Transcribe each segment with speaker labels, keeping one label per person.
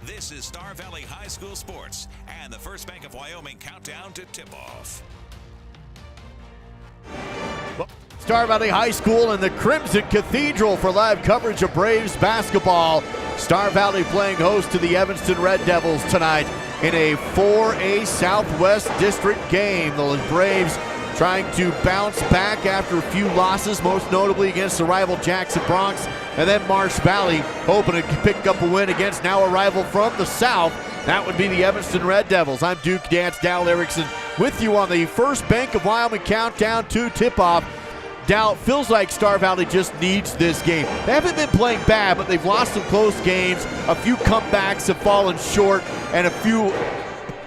Speaker 1: This is Star Valley High School Sports and the First Bank of Wyoming countdown to tip-off.
Speaker 2: Star Valley High School and the Crimson Cathedral for live coverage of Braves basketball. Star Valley playing host to the Evanston Red Devils tonight in a 4A Southwest District game. The Braves trying to bounce back after a few losses, most notably against the rival Jackson Bronx, and then Marsh Valley hoping to pick up a win against now a rival from the South. That would be the Evanston Red Devils. I'm Duke Dance, Dal Erickson, with you on the First Bank of Wyoming countdown to tip-off. Dal, feels like Star Valley just needs this game. They haven't been playing bad, but they've lost some close games. A few comebacks have fallen short, and a few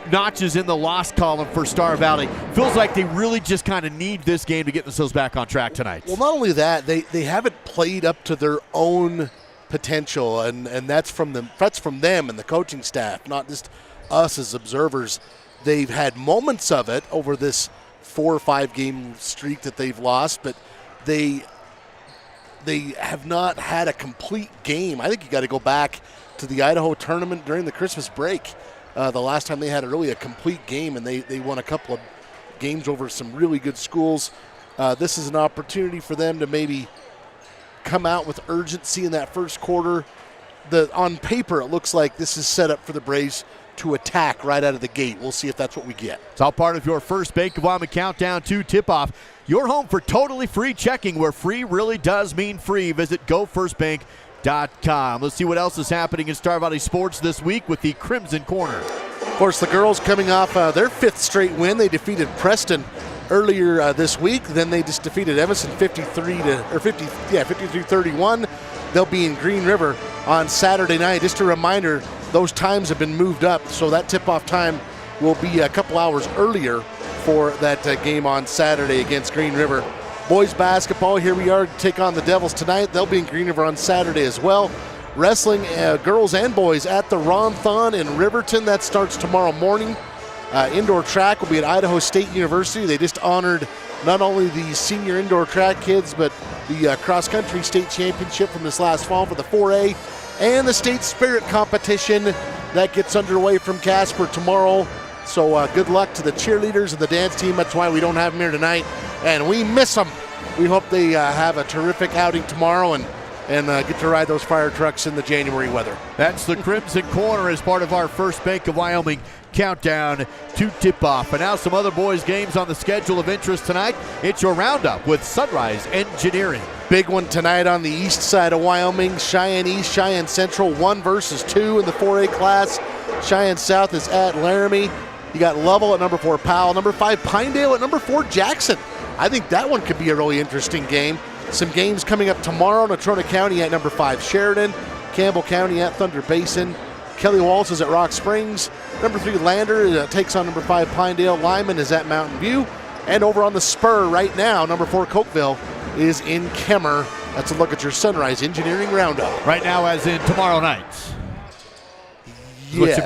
Speaker 2: notches in the loss column for Star Valley. Feels like they really just kind of need this game to get themselves back on track tonight.
Speaker 3: Well, not only that, they haven't played up to their own potential, and that's from them and the coaching staff, not just us as observers. They've had moments of it over this 4 or 5 game streak that they've lost, but they have not had a complete game. I think you got to go back to the Idaho tournament during the Christmas break. The last time they had a complete game, and they won a couple of games over some really good schools. This is an opportunity for them to maybe come out with urgency in that first quarter. On paper, it looks like this is set up for the Braves to attack right out of the gate. We'll see if that's what we get.
Speaker 2: It's all part of your First Bank of Wyoming countdown to tip-off. Your home for totally free checking, where free really does mean free. Visit gofirstbank.com. Let's see what else is happening in Star Valley sports this week with the Crimson Corner.
Speaker 3: Of course, the girls coming off their 5th straight win. They defeated Preston earlier this week. Then they just defeated Evanston 53-31. They'll be in Green River on Saturday night. Just a reminder, those times have been moved up, so that tip-off time will be a couple hours earlier for that game on Saturday against Green River. Boys basketball, here we are to take on the Devils tonight. They'll be in Green River on Saturday as well. Wrestling, girls and boys at the Ron-Thon in Riverton. That starts tomorrow morning. Indoor track will be at Idaho State University. They just honored not only the senior indoor track kids, but the cross-country state championship from this last fall for the 4A, and the state spirit competition that gets underway from Casper tomorrow. So good luck to the cheerleaders and the dance team. That's why we don't have them here tonight, and we miss them. We hope they have a terrific outing tomorrow and get to ride those fire trucks in the January weather.
Speaker 2: That's the Crimson Corner as part of our First Bank of Wyoming countdown to tip-off. And now some other boys' games on the schedule of interest tonight. It's your roundup with Sunrise Engineering.
Speaker 3: Big one tonight on the east side of Wyoming. Cheyenne East, Cheyenne Central, 1 versus 2 in the 4A class. Cheyenne South is at Laramie. You got Lovell at number 4, Powell. Number 5, Pinedale at number 4, Jackson. I think that one could be a really interesting game. Some games coming up tomorrow. Natrona County at number 5, Sheridan. Campbell County at Thunder Basin. Kelly Walls is at Rock Springs. Number 3, Lander takes on number 5, Pinedale. Lyman is at Mountain View. And over on the spur right now, number 4, Cokeville is in Kemmer. That's a look at your Sunrise Engineering Roundup.
Speaker 2: Right now, as in tomorrow night.
Speaker 3: Yes.
Speaker 2: What you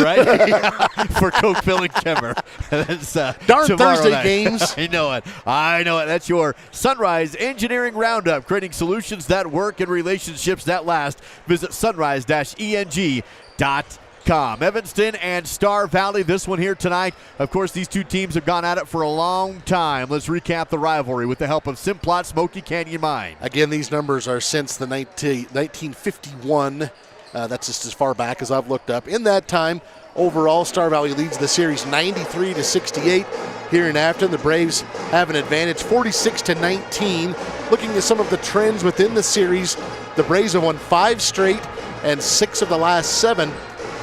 Speaker 2: meant, right? For Cokeville and Kemmer. That's,
Speaker 3: darn Thursday
Speaker 2: night.
Speaker 3: Games.
Speaker 2: I know it. That's your Sunrise Engineering Roundup, creating solutions that work and relationships that last. Visit sunrise-eng.com. Evanston and Star Valley, this one here tonight. Of course, these two teams have gone at it for a long time. Let's recap the rivalry with the help of Simplot Smoky Canyon Mine.
Speaker 3: Again, these numbers are since the 1951. That's just as far back as I've looked up. In that time, overall, Star Valley leads the series 93-68. Here in Afton, the Braves have an advantage 46-19. Looking at some of the trends within the series, the Braves have won 5 straight and 6 of the last 7.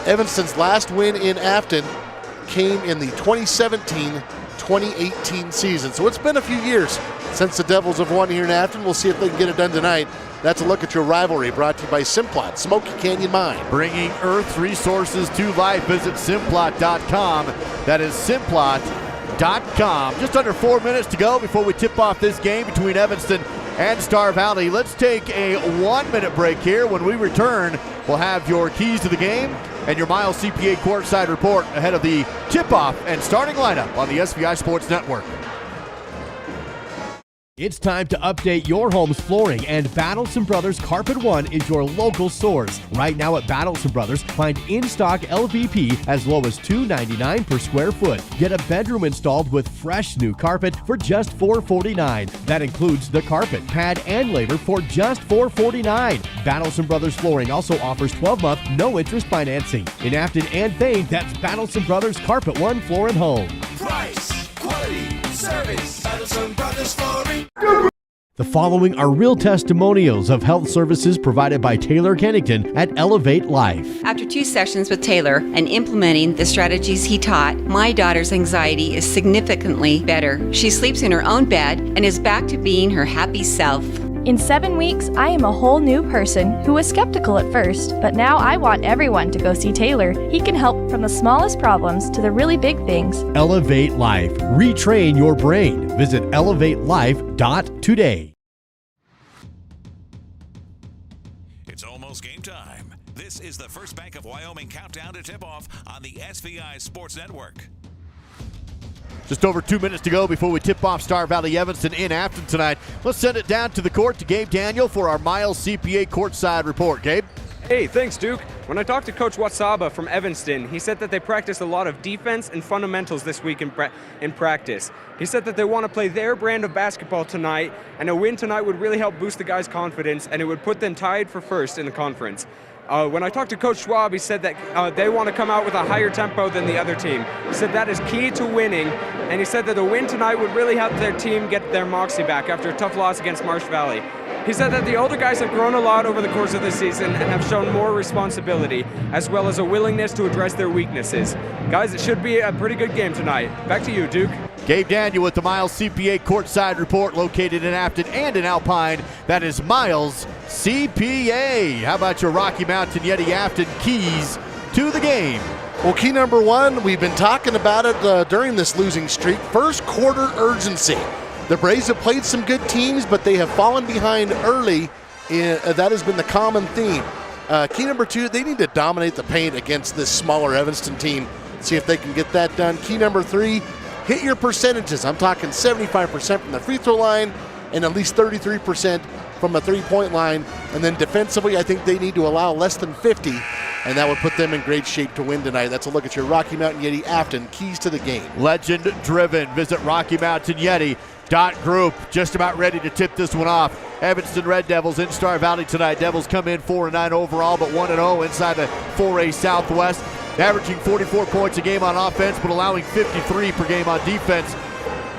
Speaker 3: Evanston's last win in Afton came in the 2017-2018 season. So it's been a few years since the Devils have won here in Afton. We'll see if they can get it done tonight. That's a look at your rivalry, brought to you by Simplot Smoky Canyon Mine.
Speaker 2: Bringing Earth resources to life. Visit Simplot.com. That is Simplot.com. Just under 4 minutes to go before we tip off this game between Evanston and Star Valley. Let's take a 1-minute break here. When we return, we'll have your keys to the game and your Miles CPA courtside report ahead of the tip-off and starting lineup on the SVI Sports Network.
Speaker 4: It's time to update your home's flooring, and Battleson Brothers Carpet One is your local source. Right now at Battleson Brothers, find in-stock LVP as low as $2.99 per square foot. Get a bedroom installed with fresh new carpet for just $4.49. That includes the carpet, pad, and labor for just $4.49. Battleson Brothers Flooring also offers 12-month no-interest financing. In Afton and Thane, that's Battleson Brothers Carpet One Floor and Home.
Speaker 5: Price, quality, service, Battleson Brothers Flooring.
Speaker 4: The following are real testimonials of health services provided by Taylor Kennington at Elevate Life.
Speaker 6: After 2 sessions with Taylor and implementing the strategies he taught, my daughter's anxiety is significantly better. She sleeps in her own bed and is back to being her happy self.
Speaker 7: In 7 weeks, I am a whole new person who was skeptical at first, but now I want everyone to go see Taylor. He can help from the smallest problems to the really big things.
Speaker 4: Elevate Life. Retrain your brain. Visit elevatelife.today.
Speaker 1: It's almost game time. This is the First Bank of Wyoming countdown to tip-off on the SVI Sports Network.
Speaker 2: Just over 2 minutes to go before we tip off Star Valley Evanston in Afton tonight. Let's send it down to the court to Gabe Daniel for our Miles CPA courtside report. Gabe?
Speaker 8: Hey, thanks, Duke. When I talked to Coach Watsaba from Evanston, he said that they practiced a lot of defense and fundamentals this week in practice. He said that they want to play their brand of basketball tonight, and a win tonight would really help boost the guys' confidence, and it would put them tied for first in the conference. When I talked to Coach Schwab, he said that they want to come out with a higher tempo than the other team. He said that is key to winning, and he said that a win tonight would really help their team get their moxie back after a tough loss against Marsh Valley. He said that the older guys have grown a lot over the course of the season and have shown more responsibility, as well as a willingness to address their weaknesses. Guys, it should be a pretty good game tonight. Back to you, Duke.
Speaker 2: Gabe Daniel with the Miles CPA courtside report, located in Afton and in Alpine. That is Miles CPA. How about your Rocky Mountain Yeti Afton keys to the game?
Speaker 3: Well, key number one, we've been talking about it during this losing streak. First quarter urgency. The Braves have played some good teams, but they have fallen behind early. That has been the common theme. Key number two, they need to dominate the paint against this smaller Evanston team. See if they can get that done. Key number three, hit your percentages. I'm talking 75% from the free throw line and at least 33% from the three-point line. And then defensively, I think they need to allow less than 50, and that would put them in great shape to win tonight. That's a look at your Rocky Mountain Yeti Afton keys to the game.
Speaker 2: Legend driven. Visit Rocky Mountain Yeti. Group just about ready to tip this one off. Evanston Red Devils in Star Valley tonight. Devils come in 4-9 overall, but 1-0 inside the 4A Southwest, averaging 44 points a game on offense, but allowing 53 per game on defense.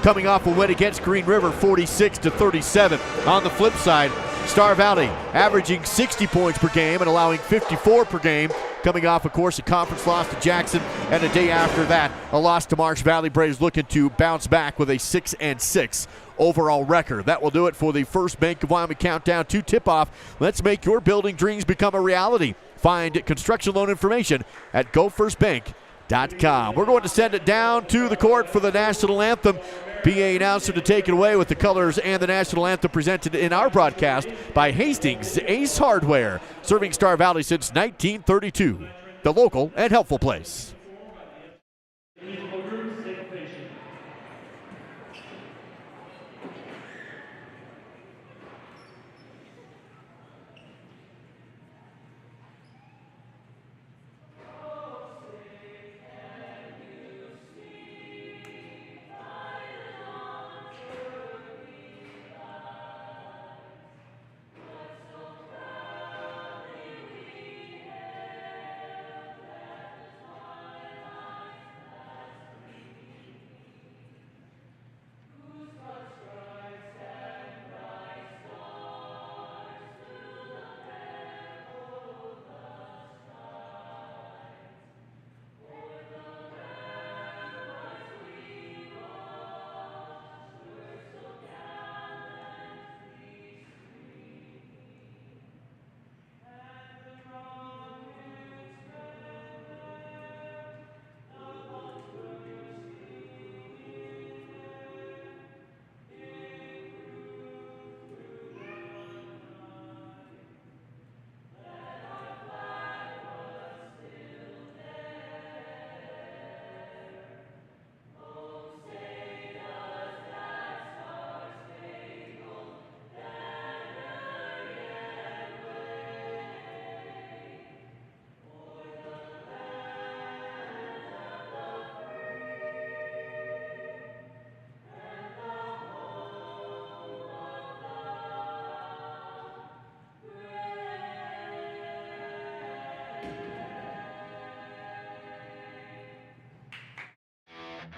Speaker 2: Coming off a win against Green River, 46-37. On the flip side, Star Valley averaging 60 points per game and allowing 54 per game. Coming off, of course, a conference loss to Jackson, and a day after that, a loss to Marsh Valley. Braves looking to bounce back with a 6-6 overall record. That will do it for the First Bank of Wyoming countdown to tip-off. Let's make your building dreams become a reality. Find construction loan information at gofirstbank.com. We're going to send it down to the court for the national anthem. PA announcer to take it away with the colors and the national anthem presented in our broadcast by Hastings Ace Hardware, serving Star Valley since 1932. The local and helpful place.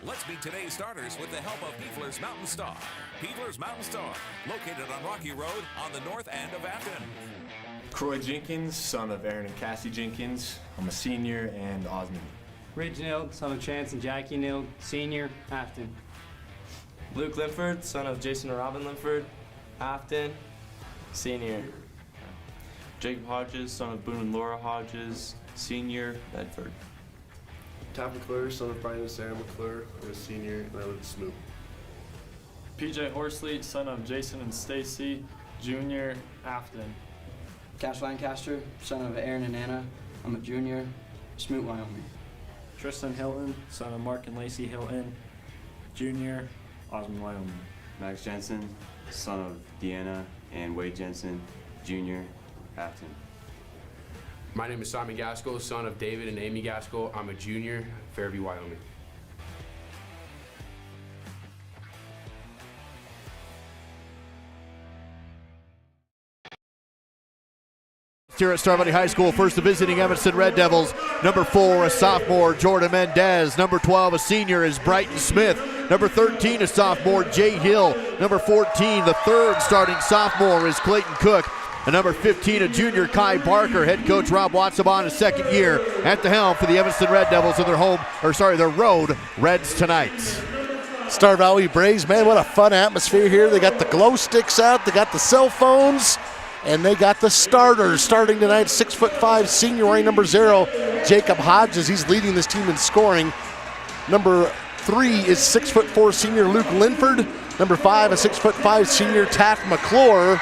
Speaker 1: Let's meet today's starters with the help of Peefler's Mountain Star. Peefler's Mountain Star, located on Rocky Road on the north end of Afton.
Speaker 9: Croy Jenkins, son of Aaron and Cassie Jenkins. I'm a senior, and Osmond.
Speaker 10: Ridge Nild, son of Chance and Jackie Nild, senior, Afton.
Speaker 11: Luke Linford, son of Jason and Robin Linford, Afton, senior.
Speaker 12: Jacob Hodges, son of Boone and Laura Hodges, senior, Bedford.
Speaker 13: Tapp McClure, son of Brian and Sarah McClure, I'm a senior, and I live in Smoot.
Speaker 14: PJ Horsley, son of Jason and Stacy, junior, Afton.
Speaker 10: Cash Lancaster, son of Aaron and Anna, I'm a junior, Smoot, Wyoming.
Speaker 14: Tristan Hilton, son of Mark and Lacey Hilton, junior, Osmond, Wyoming.
Speaker 15: Max Jensen, son of Deanna and Wade Jensen, junior, Afton.
Speaker 16: My name is Simon Gaskell, son of David and Amy Gaskell. I'm a junior, Fairview, Wyoming.
Speaker 2: Here at Star Valley High School, first the visiting Evanston Red Devils. Number 4, a sophomore, Jordan Mendez. Number 12, a senior, is Brighton Smith. Number 13, a sophomore, Jay Hill. Number 14, the third starting sophomore, is Clayton Cook. And number 15, a junior, Kai Barker. Head coach Rob Watsabon, his second year at the helm for the Evanston Red Devils in their road Reds tonight.
Speaker 3: Star Valley Braves, man, what a fun atmosphere here. They got the glow sticks out, they got the cell phones, and they got the starters starting tonight. 6'5" senior wearing number 0, Jacob Hodges. He's leading this team in scoring. Number 3 is 6'4" senior Luke Linford. Number 5, a 6'5" senior Taft McClure.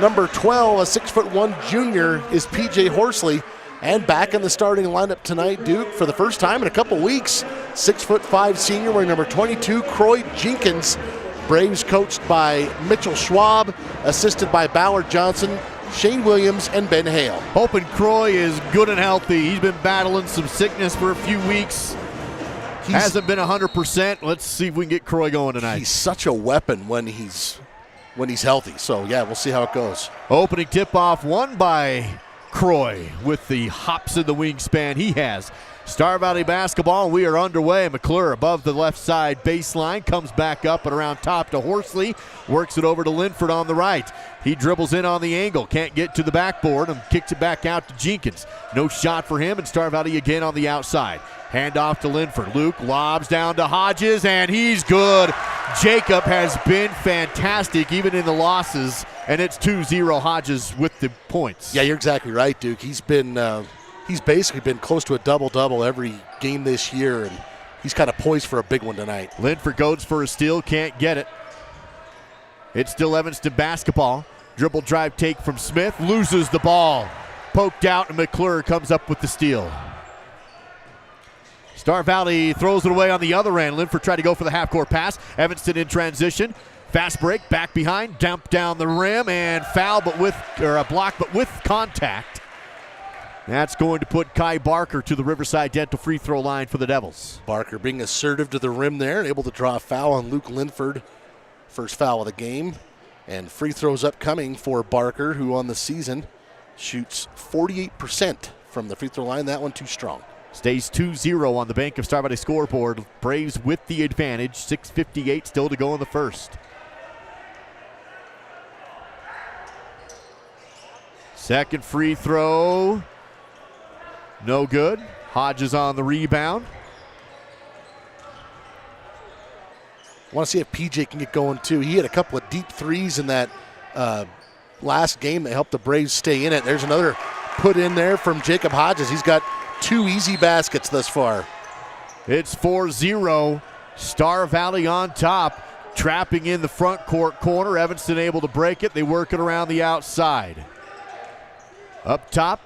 Speaker 3: Number 12, a 6'1" junior, is PJ Horsley. And back in the starting lineup tonight, Duke, for the first time in a couple weeks, 6'5" senior wearing number 22, Croy Jenkins. Braves coached by Mitchell Schwab, assisted by Ballard Johnson, Shane Williams, and Ben Hale.
Speaker 2: Hoping Croy is good and healthy. He's been battling some sickness for a few weeks. Hasn't been 100%. Let's see if we can get Croy going tonight.
Speaker 3: He's such a weapon when he's healthy. So, yeah, we'll see how it goes.
Speaker 2: Opening tip-off won by Croy with the hops in the wingspan he has. Star Valley basketball, we are underway. McClure above the left side baseline, comes back up and around top to Horsley, works it over to Linford on the right. He dribbles in on the angle, can't get to the backboard, and kicks it back out to Jenkins. No shot for him, and Star Valley again on the outside. Hand off to Linford. Luke lobs down to Hodges, and he's good. Jacob has been fantastic, even in the losses, and it's 2-0 Hodges with the points.
Speaker 3: Yeah, you're exactly right, Duke. He's basically been close to a double-double every game this year, and he's kind of poised for a big one tonight.
Speaker 2: Linford goes for a steal, can't get it. It's still Evanston basketball. Dribble drive take from Smith, loses the ball. Poked out, and McClure comes up with the steal. Star Valley throws it away on the other end. Linford tried to go for the half-court pass. Evanston in transition. Fast break, back behind, dump down the rim, and foul, a block, but with contact. That's going to put Kai Barker to the Riverside Dental free throw line for the Devils.
Speaker 3: Barker being assertive to the rim there, able to draw a foul on Luke Linford. First foul of the game. And free throws upcoming for Barker, who on the season shoots 48% from the free throw line. That one too strong.
Speaker 2: Stays 2-0 on the Bank of Star Valley scoreboard. Braves with the advantage. 6:58 still to go in the first. Second free throw. No good. Hodges on the rebound.
Speaker 3: I want to see if PJ can get going too. He had a couple of deep threes in that last game that helped the Braves stay in it. There's another put in there from Jacob Hodges. He's got 2 easy baskets thus far.
Speaker 2: It's 4-0. Star Valley on top. Trapping in the front court corner. Evanston able to break it. They work it around the outside. Up top.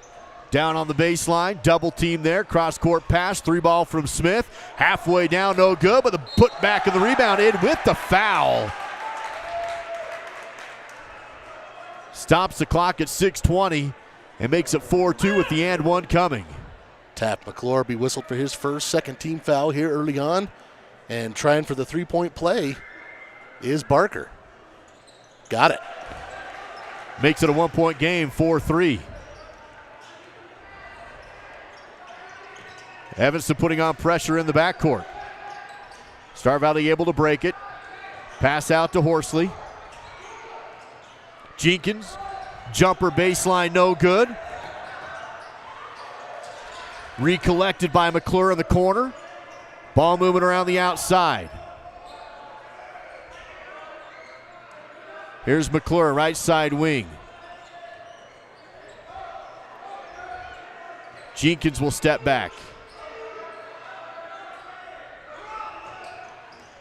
Speaker 2: Down on the baseline, double team there, cross-court pass, 3-ball from Smith. Halfway down, no good, but the put back of the rebound in with the foul. Stops the clock at 6:20 and makes it 4-2 with the and one coming.
Speaker 3: Taft McClure be whistled for his second team foul here early on. And trying for the three-point play is Barker. Got it.
Speaker 2: Makes it a 1-point game, 4-3. Evanston putting on pressure in the backcourt. Star Valley able to break it. Pass out to Horsley. Jenkins, jumper baseline, no good. Recollected by McClure in the corner. Ball moving around the outside. Here's McClure, right side wing. Jenkins will step back.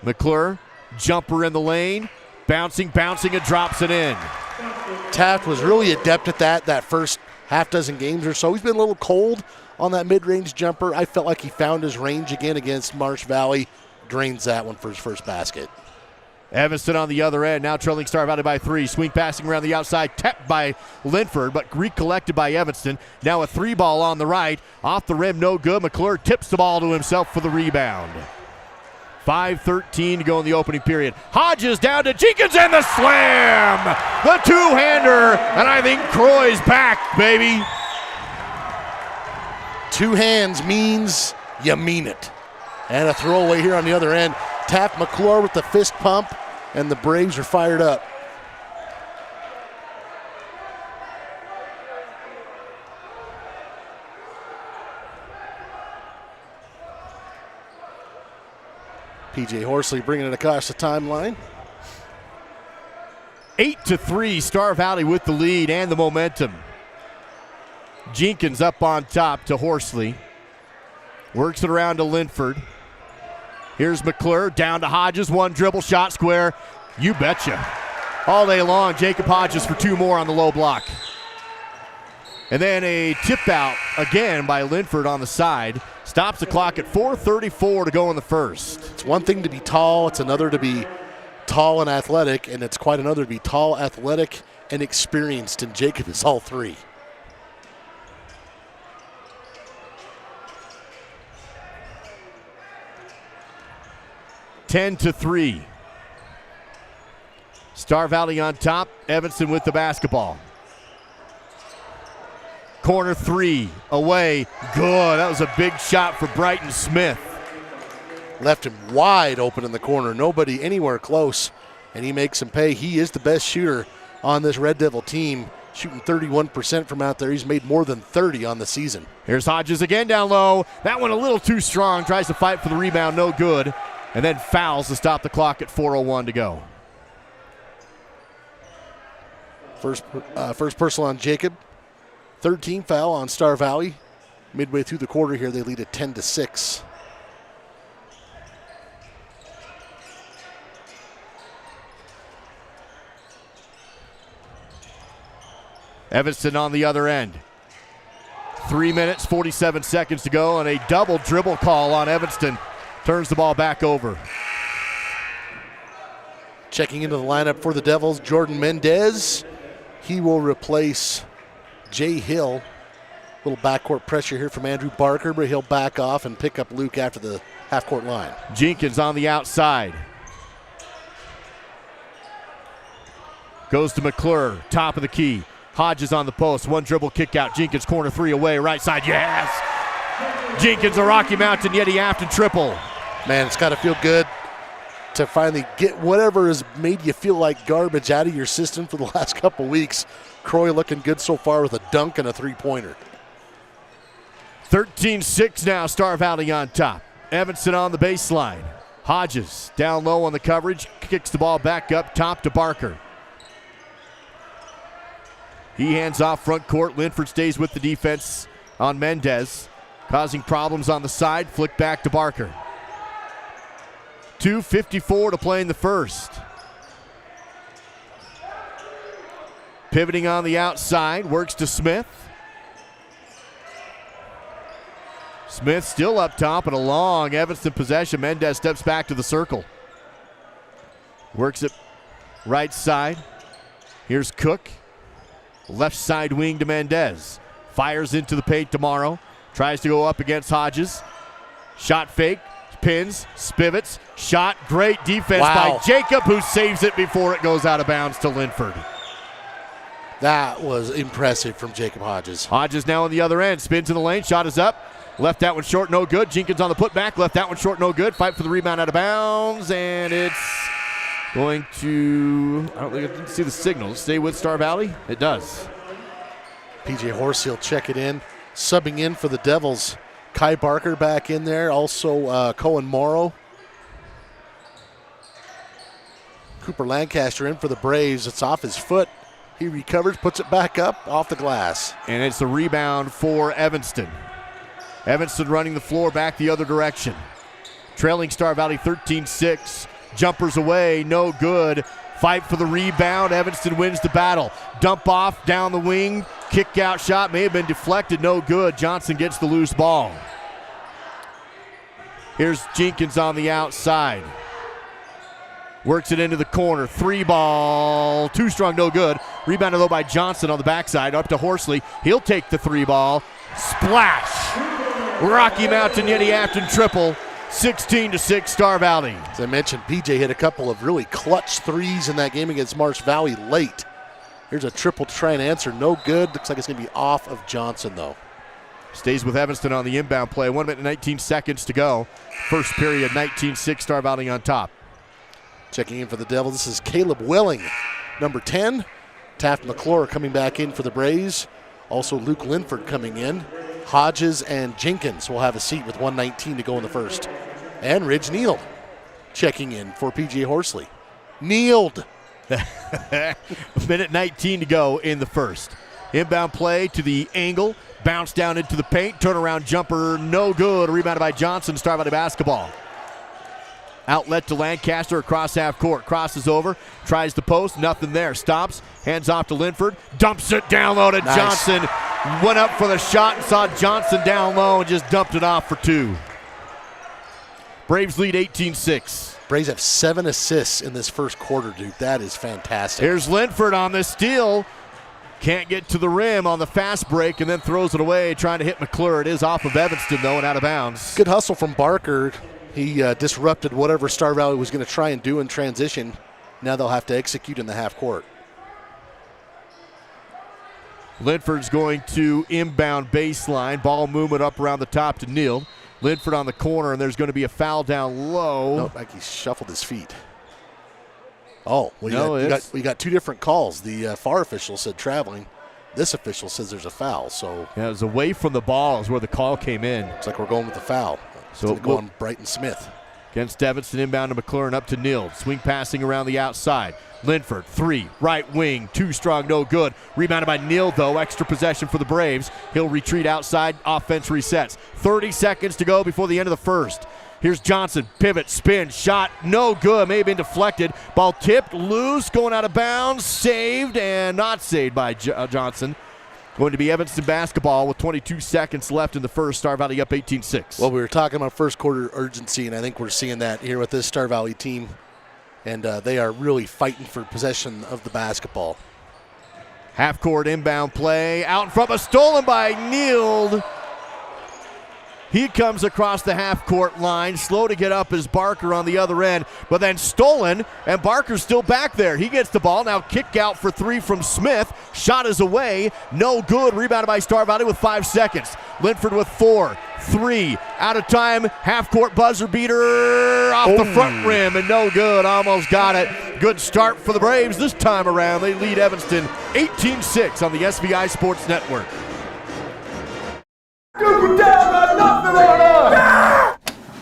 Speaker 2: McClure, jumper in the lane. Bouncing, and drops it in.
Speaker 3: Taft was really adept at that first half dozen games or so. He's been a little cold on that mid-range jumper. I felt like he found his range again against Marsh Valley. Drains that one for his first basket.
Speaker 2: Evanston on the other end, now trailing Star Valley by 3. Swing passing around the outside, tapped by Linford, but recollected by Evanston. Now a 3-ball on the right, off the rim, no good. McClure tips the ball to himself for the rebound. 5:13 to go in the opening period. Hodges down to Jenkins and the slam! The two-hander, and I think Croy's back, baby.
Speaker 3: Two hands means you mean it. And a throwaway here on the other end. Taft McClure with the fist pump, and the Braves are fired up. P.J. Horsley bringing it across the timeline.
Speaker 2: 8-3, Star Valley with the lead and the momentum. Jenkins up on top to Horsley. Works it around to Linford. Here's McClure down to Hodges. One dribble shot square. You betcha. All day long, Jacob Hodges for 2 more on the low block. And then a tip out again by Linford on the side. Stops the clock at 4:34 to go in the first.
Speaker 3: It's one thing to be tall. It's another to be tall and athletic. And it's quite another to be tall, athletic, and experienced. And Jacob is all 3. (10-3). Star Valley on top. Evanston with the basketball. Corner 3 away. Good. That was a big shot for Brighton Smith. Left him wide open in the corner. Nobody anywhere close. And he makes him pay. He is the best shooter on this Red Devil team. Shooting 31% from out there. He's made more than 30 on the season.
Speaker 2: Here's Hodges again down low. That one a little too strong. Tries to fight for the rebound. No good. And then fouls to stop the clock at 4:01 to go.
Speaker 3: First personal on Jacob. 13 foul on Star Valley. Midway through the quarter here, they lead at 10-6.
Speaker 2: Evanston on the other end. 3 minutes, 47 seconds to go, and a double dribble call on Evanston. Turns the ball back over.
Speaker 3: Checking into the lineup for the Devils, Jordan Mendez. He will replace Jay Hill. A little backcourt pressure here from Andrew Barker, but he'll back off and pick up Luke after the half-court line.
Speaker 2: Jenkins on the outside. Goes to McClure, top of the key. Hodges on the post, one dribble kick out. Jenkins corner 3 away, right side, yes! Jenkins a Rocky Mountain Yeti Afton triple.
Speaker 3: Man, it's got to feel good to finally get whatever has made you feel like garbage out of your system for the last couple weeks. Croy looking good so far with a dunk and a 3-pointer.
Speaker 2: 13-6 now, Star Valley on top. Evanston on the baseline. Hodges down low on the coverage, kicks the ball back up top to Barker. He hands off front court. Linford stays with the defense on Mendez, causing problems on the side. Flick back to Barker. 2:54 to play in the first. Pivoting on the outside, works to Smith. Smith still up top and a long Evanston possession. Mendez steps back to the circle. Works it right side. Here's Cook. Left side wing to Mendez. Fires into the paint tomorrow. Tries to go up against Hodges. Shot fake. Pins. Spivets. Shot. Great defense by Jacob, who saves it before it goes out of bounds to Linford.
Speaker 3: That was impressive from Jacob Hodges.
Speaker 2: Hodges now on the other end. Spins in the lane. Shot is up. Left that one short, no good. Jenkins on the putback. Left that one short, no good. Fight for the rebound out of bounds, and it's going to, I don't think I didn't see the signal. Stay with Star Valley? It does.
Speaker 3: PJ Horsey will check it in. Subbing in for the Devils. Kai Barker back in there. Also Cohen Morrow. Cooper Lancaster in for the Braves. It's off his foot. He recovers, puts it back up off the glass.
Speaker 2: And it's the rebound for Evanston. Evanston running the floor back the other direction. Trailing Star Valley 13-6. Jumpers away, no good. Fight for the rebound. Evanston wins the battle. Dump off down the wing. Kick out shot may have been deflected, no good. Johnson gets the loose ball. Here's Jenkins on the outside. Works it into the corner. 3 ball. Too strong, no good. Rebounded though by Johnson on the backside. Up to Horsley. He'll take the 3 ball. Splash. Rocky Mountain Yeti Afton triple. 16-6 Star Valley.
Speaker 3: As I mentioned, PJ hit a couple of really clutch threes in that game against Marsh Valley late. Here's a triple to try and answer. No good. Looks like it's going to be off of Johnson, though.
Speaker 2: Stays with Evanston on the inbound play. 1 minute and 19 seconds to go. First period, 19-6 Star Valley on top.
Speaker 3: Checking in for the Devils, this is Caleb Willing, number 10. Taft McClure coming back in for the Braves. Also Luke Linford coming in. Hodges and Jenkins will have a seat with 1:19 to go in the first. And Ridge Neal checking in for PJ Horsley. Kneeled.
Speaker 2: Minute 19 to go in the first. Inbound play to the angle. Bounce down into the paint. Turnaround jumper, no good. Rebounded by Johnson. Star Valley basketball. Outlet to Lancaster across half court. Crosses over. Tries the post. Nothing there. Stops. Hands off to Linford. Dumps it down low to Johnson. Went up for the shot and saw Johnson down low and just dumped it off for 2. Braves lead 18-6.
Speaker 3: Braves have 7 assists in this first quarter, Duke. That is fantastic.
Speaker 2: Here's Linford on the steal. Can't get to the rim on the fast break and then throws it away trying to hit McClure. It is off of Evanston, though, and out of bounds.
Speaker 3: Good hustle from Barker. He disrupted whatever Star Valley was going to try and do in transition. Now they'll have to execute in the half court.
Speaker 2: Linford's going to inbound baseline. Ball movement up around the top to Neal. Linford on the corner, and there's going to be a foul down low.
Speaker 3: Nope, like he shuffled his feet. Oh, well, we got 2 different calls. The FAR official said traveling. This official says there's a foul. So
Speaker 2: yeah, it was away from the ball is where the call came in.
Speaker 3: Looks like we're going with the foul. So it's going on Brighton Smith.
Speaker 2: Against Evanston, inbound to McClure and up to Neal. Swing passing around the outside. Linford, 3, right wing, too strong, no good. Rebounded by Neal, though. Extra possession for the Braves. He'll retreat outside. Offense resets. 30 seconds to go before the end of the first. Here's Johnson. Pivot, spin, shot, no good. May have been deflected. Ball tipped, loose, going out of bounds. Saved and not saved by Johnson. Going to be Evanston basketball with 22 seconds left in the first. Star Valley up 18-6.
Speaker 3: Well, we were talking about first quarter urgency, and I think we're seeing that here with this Star Valley team. And they are really fighting for possession of the basketball.
Speaker 2: Half-court inbound play. Out in front, but stolen by Neal. He comes across the half-court line. Slow to get up is Barker on the other end, but then stolen, and Barker's still back there. He gets the ball. Now kick out for 3 from Smith. Shot is away. No good. Rebounded by Star Valley with 5 seconds. Linford with 4. 3. Out of time. Half-court buzzer beater off the front rim, and no good. Almost got it. Good start for the Braves this time around. They lead Evanston 18-6 on the SVI Sports Network.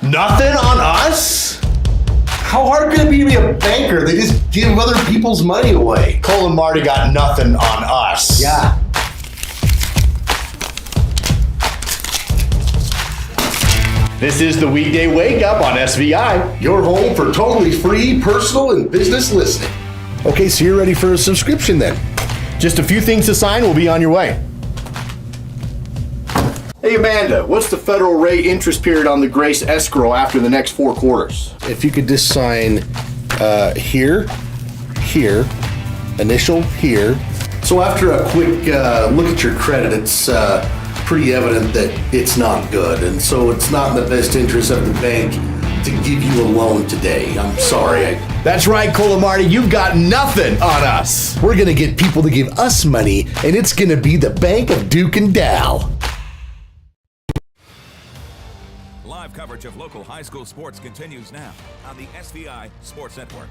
Speaker 17: Nothing on us? How hard could it be to be a banker? They just give other people's money away. Cole and Marty got nothing on us. Yeah. This is the Weekday Wake Up on SVI, your home for totally free personal and business listening. Okay, so you're ready for a subscription then?
Speaker 2: Just a few things to sign. We'll be on your way.
Speaker 17: Hey Amanda, what's the federal rate interest period on the Grace escrow after the next 4 quarters? If you could just sign here, initial here. So after a quick look at your credit, it's pretty evident that it's not good. And so it's not in the best interest of the bank to give you a loan today. I'm sorry.
Speaker 2: That's right, Cole and Marty. You've got nothing on us.
Speaker 17: We're going to get people to give us money, and it's going to be the Bank of Duke and Dow.
Speaker 1: Live coverage of local high school sports continues now on the SVI Sports Network.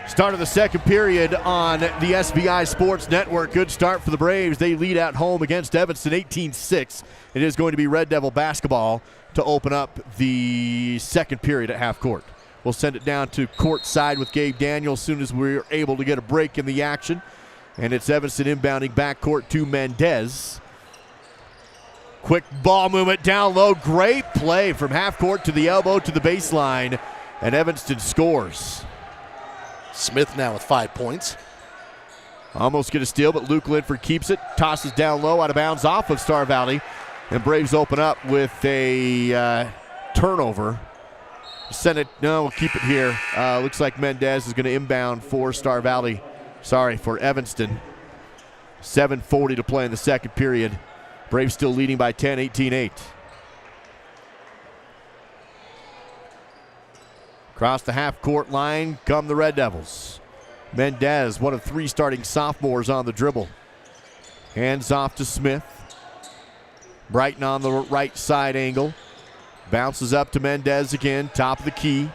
Speaker 2: Start of the second period on the SVI Sports Network. Good start for the Braves. They lead at home against Evanston 18-6. It is going to be Red Devil basketball to open up the second period at half court. We'll send it down to court side with Gabe Daniel as soon as we're able to get a break in the action. And it's Evanston inbounding backcourt to Mendez. Quick ball movement down low. Great play from half court to the elbow to the baseline. And Evanston scores.
Speaker 3: Smith now with 5 points.
Speaker 2: Almost get a steal, but Luke Linford keeps it. Tosses down low, out of bounds off of Star Valley. And Braves open up with a turnover. Send it. No, we'll keep it here. Looks like Mendez is going to inbound for Star Valley. Sorry, for Evanston. 7:40 to play in the second period. Braves still leading by 10, 18-8. Across the half-court line come the Red Devils. Mendez, one of 3 starting sophomores on the dribble. Hands off to Smith. Brighton on the right side angle. Bounces up to Mendez again, top of the key.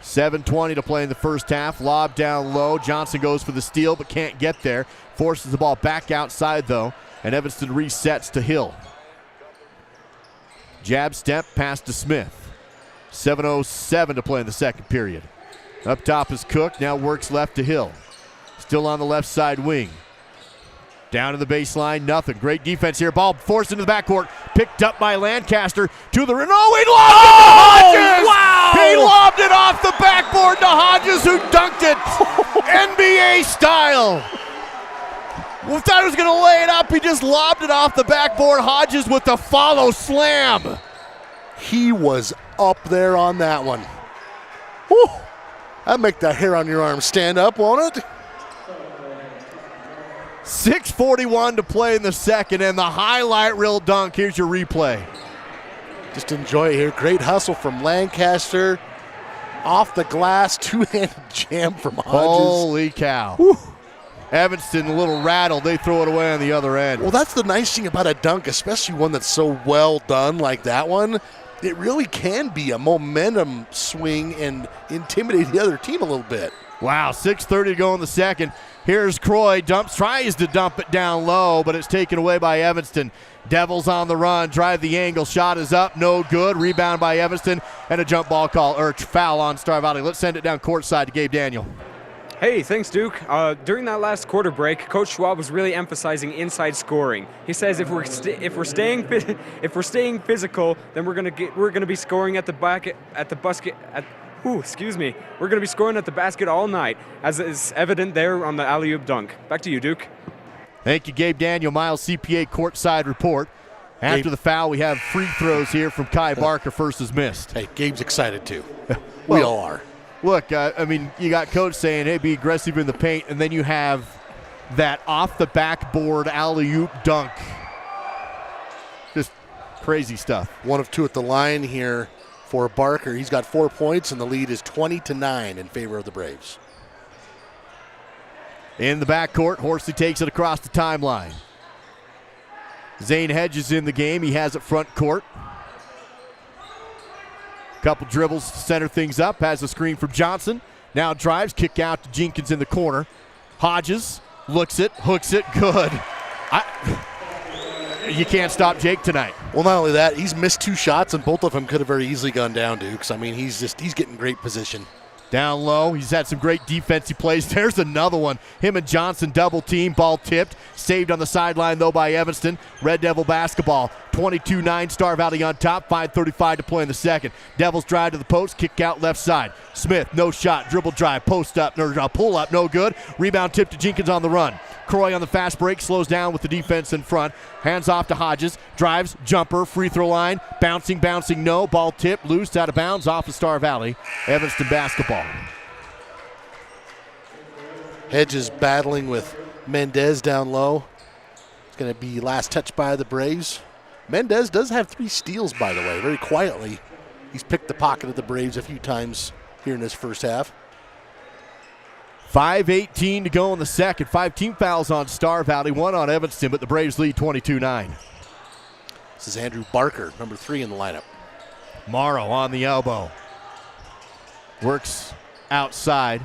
Speaker 2: 7:20 to play in the first half. Lob down low. Johnson goes for the steal but can't get there. Forces the ball back outside though. And Evanston resets to Hill. Jab step, pass to Smith. 7:07 to play in the second period. Up top is Cook, now works left to Hill. Still on the left side wing. Down to the baseline, nothing. Great defense here. Ball forced into the backcourt. Picked up by Lancaster to the rim. Oh, he lobbed it to Hodges!
Speaker 5: Wow!
Speaker 2: He lobbed it off the backboard to Hodges, who dunked it. NBA style. We thought he was going to lay it up. He just lobbed it off the backboard. Hodges with the follow slam.
Speaker 3: He was up there on that one. Whew. That'd make the hair on your arm stand up, won't it?
Speaker 2: 6:41 to play in the second, and the highlight reel dunk. Here's your replay.
Speaker 3: Just enjoy it here. Great hustle from Lancaster. Off the glass, two-handed jam from Hodges.
Speaker 2: Holy cow.
Speaker 3: Whew.
Speaker 2: Evanston a little rattled. They throw it away on the other end.
Speaker 3: Well, that's the nice thing about a dunk, especially one that's so well done like that one. It really can be a momentum swing and intimidate the other team a little bit.
Speaker 2: Wow, 6:30 to go in the second. Here's Croy, tries to dump it down low, but it's taken away by Evanston. Devils on the run, drive the angle, shot is up, no good. Rebound by Evanston, and a jump ball call, or foul on Star Valley. Let's send it down courtside to Gabe Daniel.
Speaker 8: Hey, thanks, Duke. During that last quarter break, Coach Schwab was really emphasizing inside scoring. He says if we're staying physical, then we're gonna be scoring at the basket. We're gonna be scoring at the basket all night, as is evident there on the alley-oop dunk. Back to you, Duke.
Speaker 2: Thank you, Gabe Daniel. Miles CPA courtside report. After the foul, we have free throws here from Kai Barker. First is missed.
Speaker 3: Hey, Gabe's excited too. We all are.
Speaker 2: Look, I mean, you got Coach saying, hey, be aggressive in the paint, and then you have that off-the-backboard alley-oop dunk. Just crazy stuff.
Speaker 3: 1 of 2 at the line here for Barker. He's got 4 points, and the lead is 20-9 in favor of the Braves.
Speaker 2: In the backcourt, Horsley takes it across the timeline. Zane Hedges in the game. He has it front court. Couple dribbles to center things up. Has a screen from Johnson. Now drives, kick out to Jenkins in the corner. Hodges looks it, hooks it, good. You can't stop Jake tonight.
Speaker 3: Well, not only that, he's missed 2 shots, and both of them could have very easily gone down, Dukes. I mean, he's getting great position.
Speaker 2: Down low, he's had some great defensive plays. There's another one. Him and Johnson double team, ball tipped. Saved on the sideline, though, by Evanston. Red Devil basketball. 22-9, Star Valley on top. 5:35 to play in the second. Devils drive to the post, kick out left side. Smith, no shot, dribble drive, post up, pull up, no good. Rebound tip to Jenkins on the run. Croy on the fast break, slows down with the defense in front. Hands off to Hodges, drives, jumper, free throw line. Bouncing, no. Ball tip, loose, out of bounds, off of Star Valley. Evanston basketball.
Speaker 3: Hedges battling with Mendez down low. It's going to be last touch by the Braves. Mendez does have 3 steals, by the way, very quietly. He's picked the pocket of the Braves a few times here in this first half.
Speaker 2: 5:18 to go in the second. 5 team fouls on Star Valley, 1 on Evanston, but the Braves lead 22-9.
Speaker 3: This is Andrew Barker, number 3 in the lineup.
Speaker 2: Morrow on the elbow. Works outside.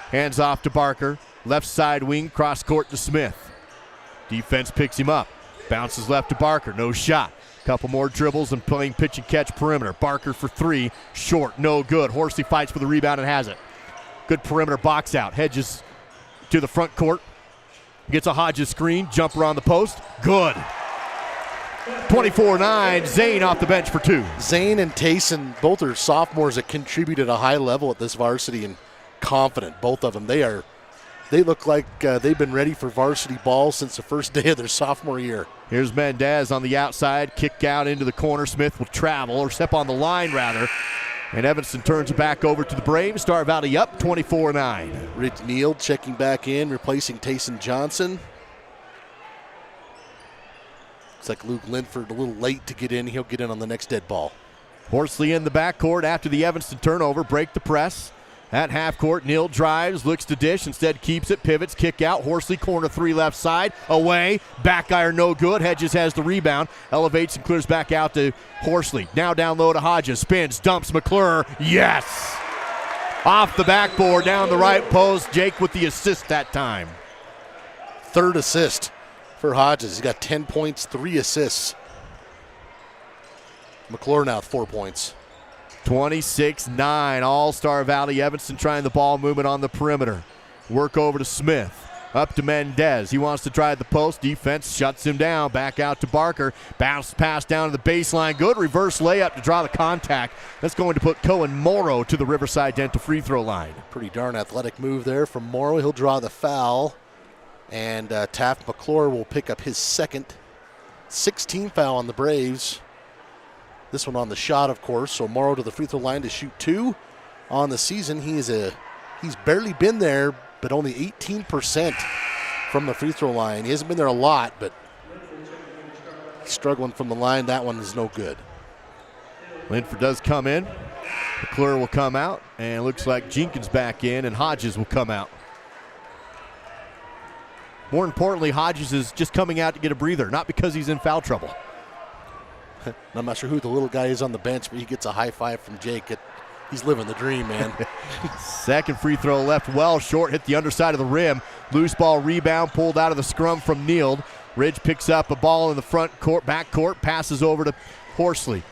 Speaker 2: Hands off to Barker. Left side wing, cross court to Smith. Defense picks him up. Bounces left to Barker, no shot. Couple more dribbles and playing pitch and catch perimeter. Barker for 3, short, no good. Horsley fights for the rebound and has it. Good perimeter box out. Hedges to the front court. Gets a Hodges screen. Jumper on the post. Good. 24-9. Zane off the bench for 2.
Speaker 3: Zane and Tayson, both are sophomores that contribute at a high level at this varsity and confident. Both of them. They look like they've been ready for varsity ball since the first day of their sophomore year.
Speaker 2: Here's Mendez on the outside. Kick out into the corner. Smith will travel, or step on the line rather. And Evanston turns it back over to the Braves. Star Valley up 24-9.
Speaker 3: Rich Neal checking back in, replacing Tayson Johnson. Looks like Luke Linford a little late to get in. He'll get in on the next dead ball.
Speaker 2: Horsley in the backcourt after the Evanston turnover. Break the press. At half court, Neal drives, looks to dish, instead keeps it, pivots, kick out. Horsley corner 3 left side, away. Back iron no good. Hedges has the rebound, elevates and clears back out to Horsley. Now down low to Hodges, spins, dumps McClure. Yes! Off the backboard, down the right post. Jake with the assist that time.
Speaker 3: 3rd assist for Hodges. He's got 10 points, 3 assists. McClure now with 4 points.
Speaker 2: 26-9, All-Star Valley. Evanston trying the ball movement on the perimeter. Work over to Smith. Up to Mendez. He wants to drive the post. Defense shuts him down. Back out to Barker. Bounce pass down to the baseline. Good reverse layup to draw the contact. That's going to put Cohen Morrow to the Riverside Dental free throw line.
Speaker 3: Pretty darn athletic move there from Morrow. He'll draw the foul. And Taft McClure will pick up his second 16 foul on the Braves. This one on the shot, of course. So Morrow to the free throw line to shoot 2 on the season. He's barely been there, but only 18% from the free throw line. He hasn't been there a lot, but struggling from the line. That one is no good.
Speaker 2: Linford does come in. McClure will come out, and it looks like Jenkins back in, and Hodges will come out. More importantly, Hodges is just coming out to get a breather, not because he's in foul trouble.
Speaker 3: I'm not sure who the little guy is on the bench, but he gets a high five from Jake. He's living the dream, man.
Speaker 2: Second free throw left well short, hit the underside of the rim. Loose ball rebound pulled out of the scrum from Neal. Ridge picks up a ball in the front court, back court, passes over to Horsley.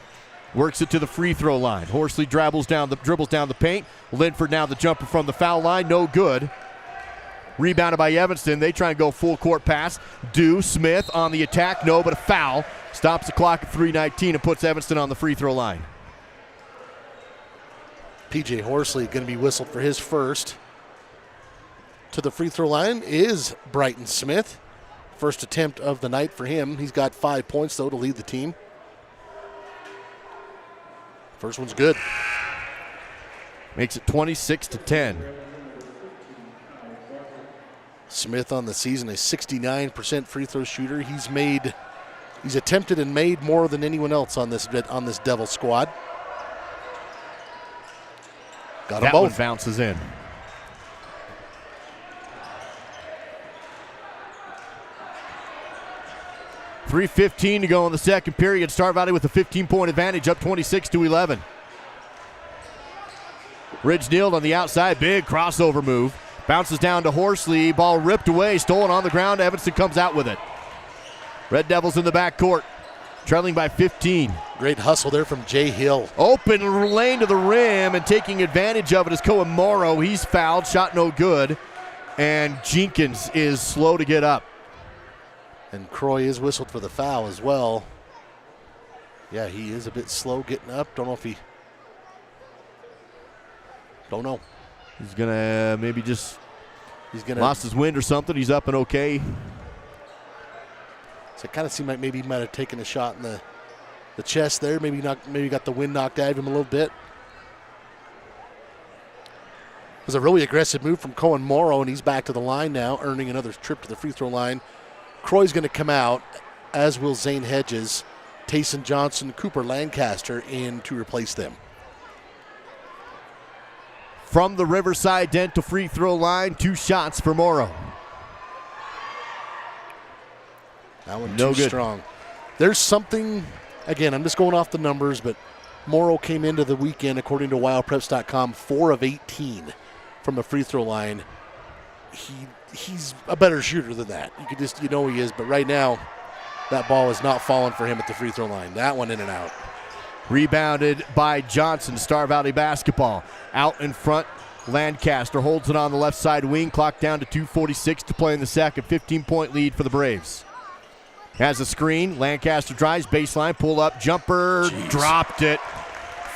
Speaker 2: Works it to the free throw line. Horsley dribbles down the paint. Linford now the jumper from the foul line, no good. Rebounded by Evanston. They try and go full court pass. Smith on the attack, no, but a foul. Stops the clock at 3:19 and puts Evanston on the free throw line.
Speaker 3: PJ Horsley going to be whistled for his first. To the free throw line is Brighton Smith. First attempt of the night for him. He's got 5 points, though, to lead the team. First one's good.
Speaker 2: Makes it 26-10.
Speaker 3: Smith on the season, a 69% free throw shooter. He's attempted and made more than anyone else on this Devil squad. Got them
Speaker 2: that
Speaker 3: both.
Speaker 2: One bounces in. .3:15 to go in the second period. Star Valley with a 15-point advantage, up 26-11. Ridge Neal on the outside, big crossover move. Bounces down to Horsley, ball ripped away, stolen on the ground. Evanston comes out with it. Red Devils in the backcourt, trailing by 15.
Speaker 3: Great hustle there from Jay Hill.
Speaker 2: Open lane to the rim, and taking advantage of it is Cohen Morrow. He's fouled, shot no good, and Jenkins is slow to get up.
Speaker 3: And Croy is whistled for the foul as well. Yeah, he is a bit slow getting up. Don't know.
Speaker 2: He's gonna maybe just lost his wind or something. He's up and okay.
Speaker 3: So it kind of seemed like maybe he might have taken a shot in the chest there. Maybe got the wind knocked out of him a little bit. It was a really aggressive move from Cohen Morrow, and he's back to the line now, earning another trip to the free throw line. Croy's going to come out, as will Zane Hedges, Tayson Johnson, Cooper Lancaster in to replace them.
Speaker 2: from the Riverside Dental free throw line. 2 shots for Morrow.
Speaker 3: That one
Speaker 2: no
Speaker 3: too
Speaker 2: good.
Speaker 3: Strong. There's something, again, I'm just going off the numbers, but Morrow came into the weekend, according to WildPreps.com, 4 of 18 from the free throw line. He's a better shooter than that. You know he is, but right now that ball is not falling for him at the free throw line. That one in and out.
Speaker 2: Rebounded by Johnson. Star Valley basketball. Out in front, Lancaster holds it on the left side wing. Clock down to 2:46 to play in the second. 15-point lead for the Braves. Has a screen. Lancaster drives baseline. Pull up. Jumper. Jeez. Dropped it.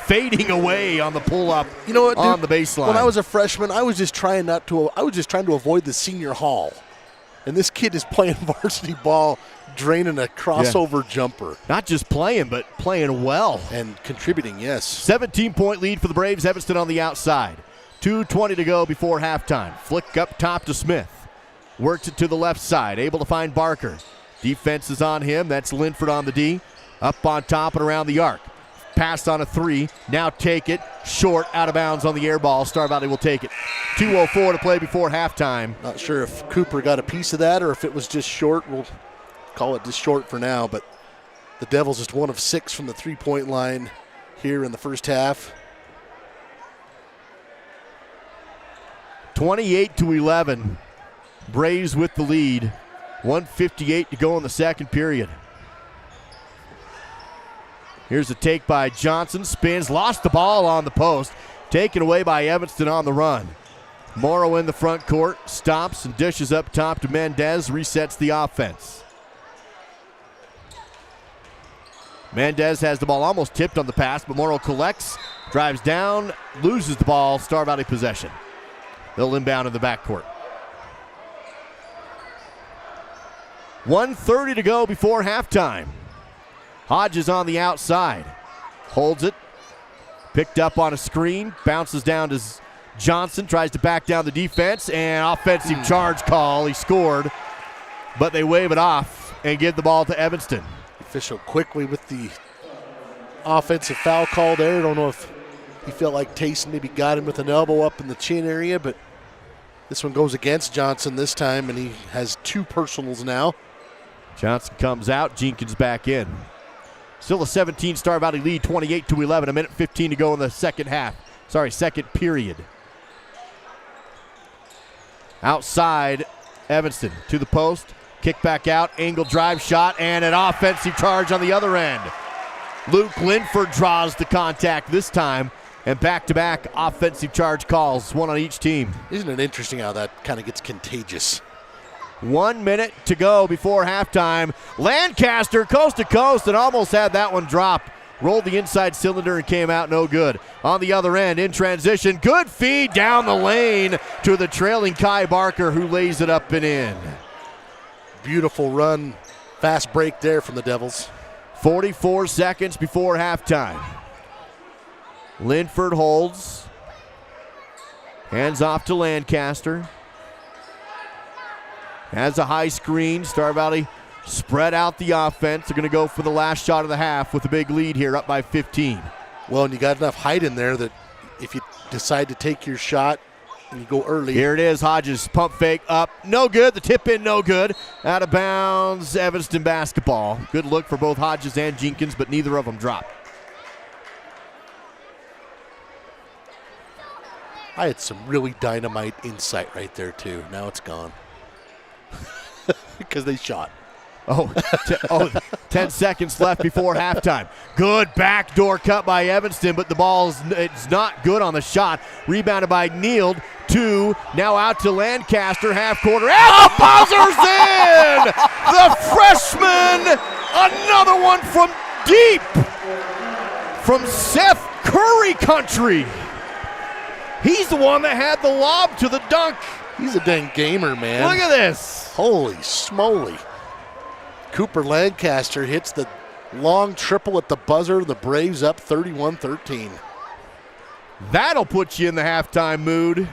Speaker 2: Fading away on the pull up.
Speaker 3: You know what,
Speaker 2: on
Speaker 3: dude,
Speaker 2: the baseline.
Speaker 3: When I was a freshman, I was just trying to avoid the senior hall. And this kid is playing varsity ball, draining a crossover jumper.
Speaker 2: Not just playing, but playing well.
Speaker 3: And contributing, yes.
Speaker 2: 17-point lead for the Braves. Evanston on the outside. 2:20 to go before halftime. Flick up top to Smith. Works it to the left side. Able to find Barker. Defense is on him. That's Linford on the D. Up on top and around the arc. Passed on a 3. Now take it. Short, out of bounds on the air ball. Star Valley will take it. 2:04 to play before halftime.
Speaker 3: Not sure if Cooper got a piece of that or if it was just short. We'll call it just short for now, but the Devils just 1 of 6 from the three-point line here in the first half.
Speaker 2: 28-11. Braves with the lead. 1:58 to go in the second period. Here's a take by Johnson. Spins, lost the ball on the post. Taken away by Evanston on the run. Morrow in the front court. Stops and dishes up top to Mendez. Resets the offense. Mendez has the ball almost tipped on the pass, but Morrow collects, drives down, loses the ball. Star Valley possession. They'll inbound in the backcourt. 1:30 to go before halftime. Hodges on the outside. Holds it. Picked up on a screen. Bounces down to Johnson. Tries to back down the defense. And offensive charge call. He scored. But they wave it off and give the ball to Evanston.
Speaker 3: Official quickly with the offensive foul call there. I don't know if he felt like Tayson maybe got him with an elbow up in the chin area, but this one goes against Johnson this time, and he has 2 personals now.
Speaker 2: Johnson comes out. Jenkins back in. Still a 17 Star Valley lead, 28-11. 1:15 to go in the second period. Outside, Evanston to the post. Kick back out, angle drive shot, and an offensive charge on the other end. Luke Linford draws the contact this time, and back-to-back offensive charge calls, 1 on each team.
Speaker 3: Isn't it interesting how that kind of gets contagious?
Speaker 2: 1 minute to go before halftime. Lancaster coast to coast and almost had that one dropped. Rolled the inside cylinder and came out no good. On the other end, in transition, good feed down the lane to the trailing Kai Barker, who lays it up and in.
Speaker 3: Beautiful run. Fast break there from the Devils.
Speaker 2: 44 seconds before halftime. Linford holds. Hands off to Lancaster. Has a high screen. Star Valley spread out the offense. They're going to go for the last shot of the half with a big lead here, up by 15.
Speaker 3: Well, and you got enough height in there that if you decide to take your shot and you go early.
Speaker 2: Here it is, Hodges, pump fake up. No good. The tip in, no good. Out of bounds, Evanston basketball. Good look for both Hodges and Jenkins, but neither of them dropped.
Speaker 3: I had some really dynamite insight right there, too. Now it's gone. Because they shot.
Speaker 2: 10 seconds left before halftime. Good backdoor cut by Evanston, but the ball it's not good on the shot. Rebounded by Neild. 2, now out to Lancaster, half quarter. And the buzzer's in! The freshman, another one from deep. From Seth Curry country. He's the one that had the lob to the dunk.
Speaker 3: He's a dang gamer, man.
Speaker 2: Look at this.
Speaker 3: Holy smoly. Cooper Lancaster hits the long triple at the buzzer. The Braves up 31-13.
Speaker 2: That'll put you in the halftime mood.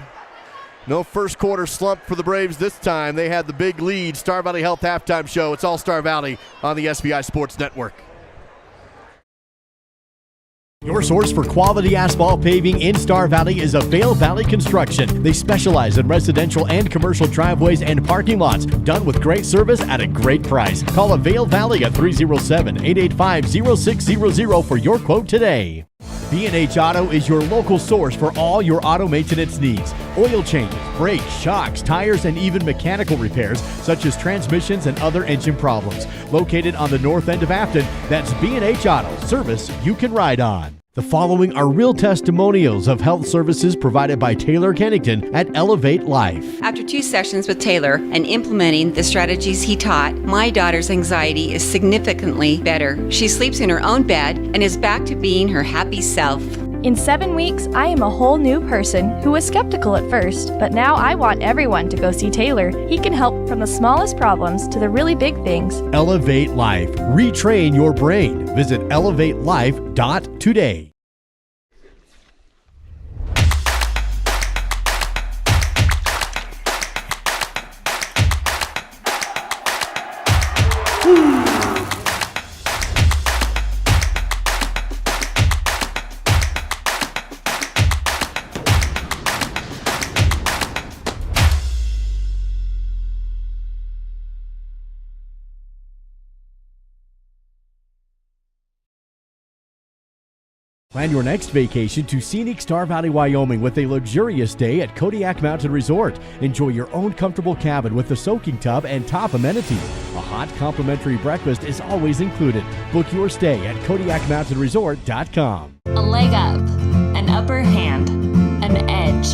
Speaker 2: No first quarter slump for the Braves this time. They had the big lead. Star Valley Health halftime show. It's all Star Valley on the SBI Sports Network.
Speaker 4: Your source for quality asphalt paving in Star Valley is Vail Valley Construction. They specialize in residential and commercial driveways and parking lots, done with great service at a great price. Call Vail Valley at 307-885-0600 for your quote today. B&H Auto is your local source for all your auto maintenance needs. Oil changes, brakes, shocks, tires, and even mechanical repairs such as transmissions and other engine problems. Located on the north end of Afton, that's B&H Auto, service you can ride on. The following are real testimonials of health services provided by Taylor Kennington at Elevate Life.
Speaker 6: After 2 sessions with Taylor and implementing the strategies he taught, my daughter's anxiety is significantly better. She sleeps in her own bed and is back to being her happy self.
Speaker 7: In 7 weeks, I am a whole new person who was skeptical at first, but now I want everyone to go see Taylor. He can help from the smallest problems to the really big things.
Speaker 4: Elevate Life. Retrain your brain. Visit elevatelife.today. Plan your next vacation to scenic Star Valley, Wyoming with a luxurious stay at Kodiak Mountain Resort. Enjoy your own comfortable cabin with a soaking tub and top amenities. A hot complimentary breakfast is always included. Book your stay at KodiakMountainResort.com.
Speaker 18: A leg up, an upper hand, an edge.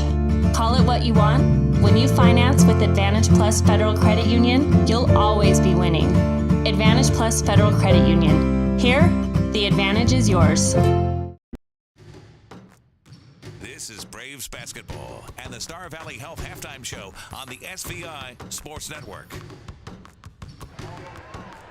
Speaker 18: Call it what you want. When you finance with Advantage Plus Federal Credit Union, you'll always be winning. Advantage Plus Federal Credit Union. Here, the advantage is yours.
Speaker 1: This is Braves basketball and the Star Valley Health Halftime Show on the SVI Sports Network.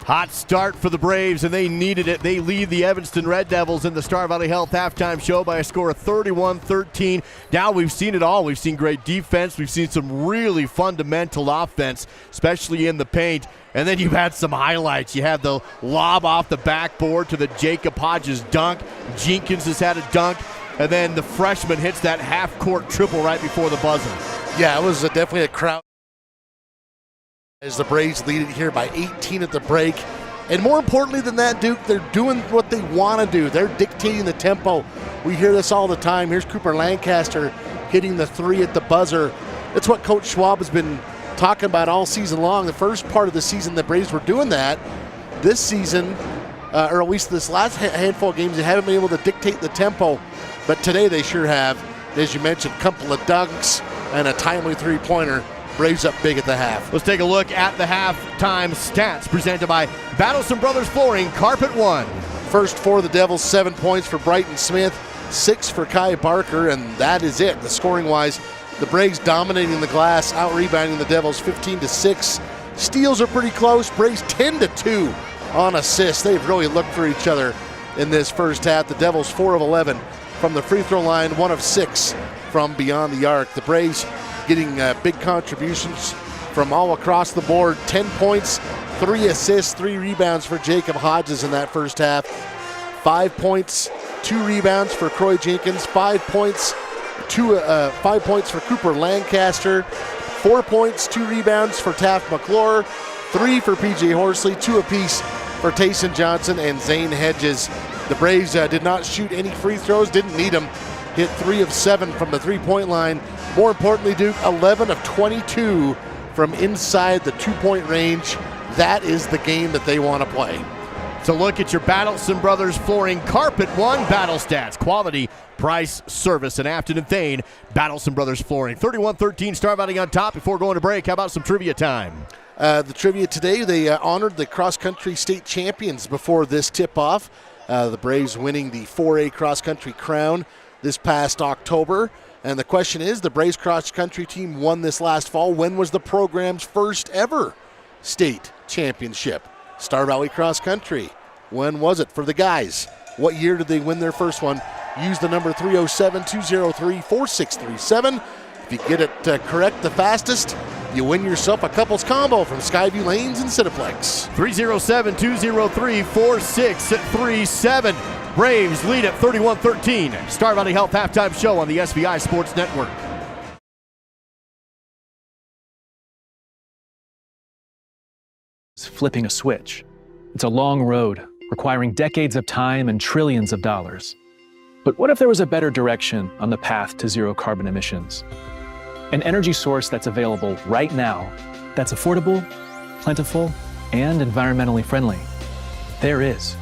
Speaker 2: Hot start for the Braves, and they needed it. They lead the Evanston Red Devils in the Star Valley Health Halftime Show by a score of 31-13. Now we've seen it all. We've seen great defense. We've seen some really fundamental offense, especially in the paint. And then you've had some highlights. You had the lob off the backboard to the Jacob Hodges dunk. Jenkins has had a dunk. And then the freshman hits that half-court triple right before the buzzer.
Speaker 3: Yeah, it was definitely a crowd. As the Braves lead it here by 18 at the break. And more importantly than that, Duke, they're doing what they want to do. They're dictating the tempo. We hear this all the time. Here's Cooper Lancaster hitting the three at the buzzer. That's what Coach Schwab has been talking about all season long. The first part of the season, the Braves were doing that. This season, or at least this last handful of games, they haven't been able to dictate the tempo. But today they sure have. As you mentioned, a couple of dunks and a timely three-pointer. Braves up big at the half.
Speaker 2: Let's take a look at the halftime stats presented by Battlesome Brothers Flooring, Carpet One.
Speaker 3: First for the Devils, 7 points for Brighton Smith, 6 for Kai Barker, and that is it. The scoring-wise, the Braves dominating the glass, out-rebounding the Devils 15-6. Steals are pretty close. Braves 10-2 on assists. They've really looked for each other in this first half. The Devils 4 of 11 from the free throw line, 1 of 6 from beyond the arc. The Braves getting big contributions from all across the board. 10 points, 3 assists, 3 rebounds for Jacob Hodges in that first half. 5 points, 2 rebounds for Croy Jenkins. 5 points, 5 points for Cooper Lancaster. 4 points, 2 rebounds for Taft McClure. 3 for PJ Horsley, 2 apiece for Tayson Johnson and Zane Hedges. The Braves did not shoot any free throws, didn't need them. Hit 3 of 7 from the three-point line. More importantly, Duke, 11 of 22 from inside the two-point range. That is the game that they want to play.
Speaker 2: So look at your Battlesome Brothers Flooring Carpet One battle stats. Quality, price, service, and Afton and Thane. Battlesome Brothers Flooring. 31-13, Star Valley on top. Before going to break, how about some trivia time?
Speaker 3: The trivia today, they honored the cross-country state champions before this tip-off. The Braves winning the 4A cross-country crown this past October. And the question is, the Braves cross-country team won this last fall. When was the program's first ever state championship? Star Valley Cross Country. When was it for the guys? What year did they win their first one? Use the number 307-203-4637. If you get it correct the fastest, you win yourself a couples combo from Skyview Lanes and Cineplex.
Speaker 2: 307-203-4637. Braves lead at 31-13. Star Valley Health halftime show on the SVI Sports Network.
Speaker 19: Flipping a switch. It's a long road, requiring decades of time and trillions of dollars. But what if there was a better direction on the path to zero carbon emissions? An energy source that's available right now, that's affordable, plentiful, and environmentally friendly. There is.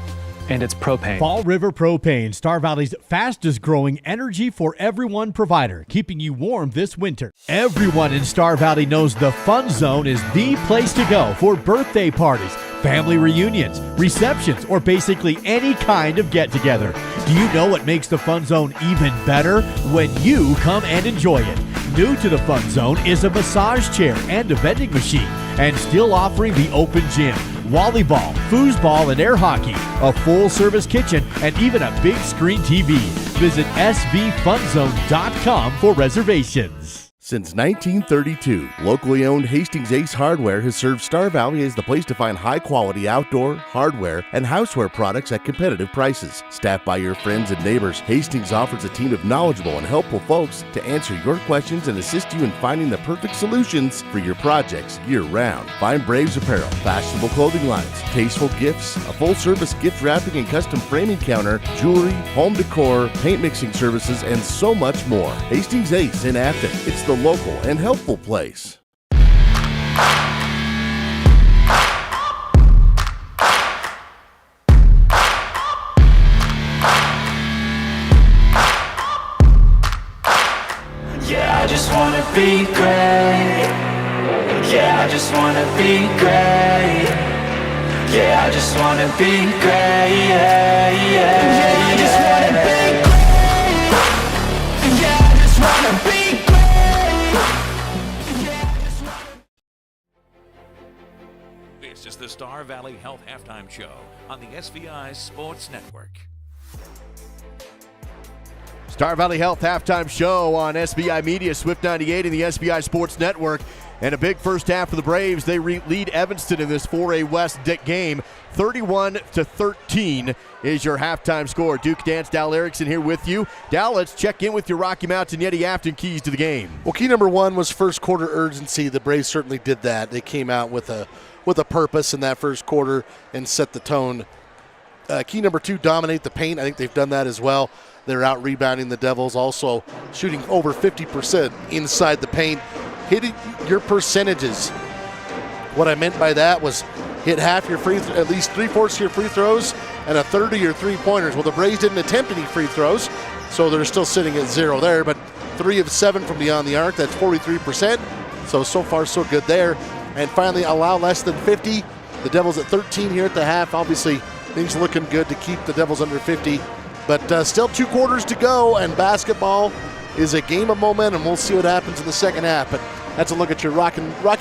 Speaker 19: And it's propane.
Speaker 4: Fall River Propane, Star Valley's fastest growing energy for everyone provider, keeping you warm this winter. Everyone in Star Valley knows the Fun Zone is the place to go for birthday parties, family reunions, receptions, or basically any kind of get-together. Do you know what makes the Fun Zone even better? When you come and enjoy it. New to the Fun Zone is a massage chair and a vending machine, and still offering the open gym, volleyball, foosball, and air hockey, a full-service kitchen, and even a big screen TV. Visit svfunzone.com for reservations.
Speaker 17: Since 1932, locally owned Hastings Ace Hardware has served Star Valley as the place to find high-quality outdoor, hardware, and houseware products at competitive prices. Staffed by your friends and neighbors, Hastings offers a team of knowledgeable and helpful folks to answer your questions and assist you in finding the perfect solutions for your projects year-round. Find Braves apparel, fashionable clothing lines, tasteful gifts, a full-service gift wrapping and custom framing counter, jewelry, home decor, paint mixing services, and so much more. Hastings Ace in Afton. It's the local and helpful place.
Speaker 5: Yeah, I just wanna be great. Yeah, I just wanna be great. Yeah, I just wanna be great. Yeah, yeah, I just wanna be great. Yeah, I just wanna be great.
Speaker 1: This is the Star Valley Health Halftime Show on the SVI Sports Network.
Speaker 2: Star Valley Health halftime show on SBI Media, Swift 98 and the SBI Sports Network. And a big first half for the Braves. They lead Evanston in this 4A West game. 31-13 is your halftime score. Duke Dance, Dal Erickson here with you. Dal, let's check in with your Rocky Mountain Yeti Afton keys to the game.
Speaker 3: Well, key number one was first quarter urgency. The Braves certainly did that. They came out with a purpose in that first quarter and set the tone. Key number two, dominate the paint. I think they've done that as well. They're out rebounding the Devils, also shooting over 50% inside the paint. Hitting your percentages. What I meant by that was hit half your at least 3/4 of your free throws and a third of your three-pointers. Well, the Braves didn't attempt any free throws, so they're still sitting at 0 there, but 3 of 7 from beyond the arc. That's 43%. So far, so good there. And finally, allow less than 50. The Devils at 13 here at the half. Obviously, things looking good to keep the Devils under 50. But still 2 quarters to go, and basketball is a game of momentum. We'll see what happens in the second half. But that's a look at your Rocky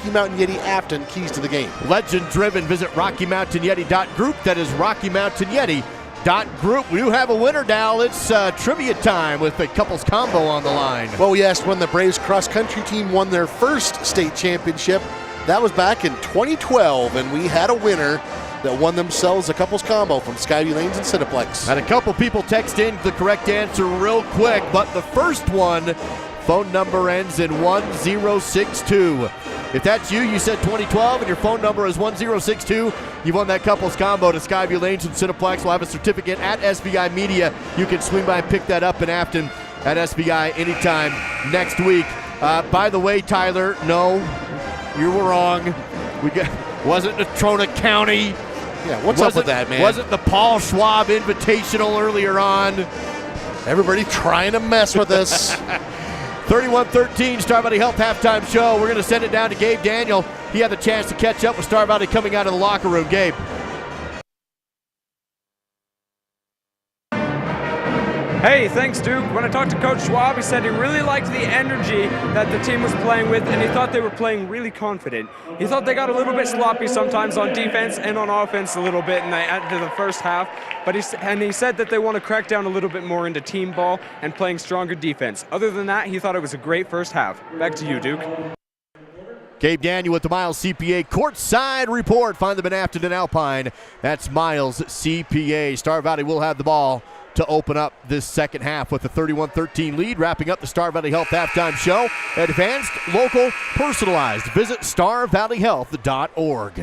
Speaker 3: Mountain Yeti Afton keys to the game.
Speaker 2: Legend driven. Visit RockyMountainYeti.group. That is RockyMountainYeti.group. We do have a winner, Dal. It's trivia time with the couples combo on the line.
Speaker 3: Well, we asked when the Braves cross-country team won their first state championship. That was back in 2012, and we had a winner that won themselves a couples combo from Skyview Lanes and Cineplex.
Speaker 2: Had a couple people text in the correct answer real quick, but the first one, phone number ends in 1062. If that's you, you said 2012 and your phone number is 1062, you won that couples combo to Skyview Lanes and Cineplex. We'll have a certificate at SBI Media. You can swing by and pick that up in Afton at SBI anytime next week. By the way, Tyler, no, you were wrong. Wasn't Natrona County.
Speaker 3: Yeah, what's up with that, man?
Speaker 2: Wasn't the Paul Schwab Invitational earlier on?
Speaker 3: Everybody trying to mess with us.
Speaker 2: 31-13, Star Valley Health halftime show. We're going to send it down to Gabe Daniel. He had the chance to catch up with Star Valley coming out of the locker room. Gabe.
Speaker 8: Hey, thanks, Duke. When I talked to Coach Schwab, he said he really liked the energy that the team was playing with, and he thought they were playing really confident. He thought they got a little bit sloppy sometimes on defense and on offense a little bit in the first half, but he said that they want to crack down a little bit more into team ball and playing stronger defense. Other than that, he thought it was a great first half. Back to you, Duke.
Speaker 2: Gabe Daniel with the Miles CPA courtside report. Find them in Afton and Alpine. That's Miles CPA. Star Valley will have the ball to open up this second half with a 31-13 lead, wrapping up the Star Valley Health halftime show. Advanced, local, personalized. Visit starvalleyhealth.org.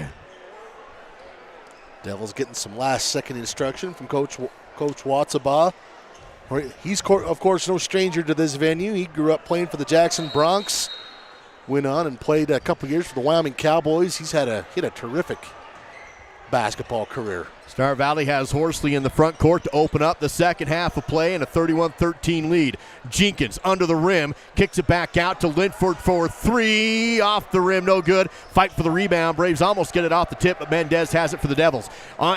Speaker 3: Devils getting some last-second instruction from Coach Watsaba. He's, of course, no stranger to this venue. He grew up playing for the Jackson Bronx, went on and played a couple years for the Wyoming Cowboys. He's had a terrific basketball career.
Speaker 2: Star Valley has Horsley in the front court to open up the second half of play and a 31-13 lead. Jenkins under the rim, kicks it back out to Linford for three. Off the rim, no good. Fight for the rebound. Braves almost get it off the tip, but Mendez has it for the Devils.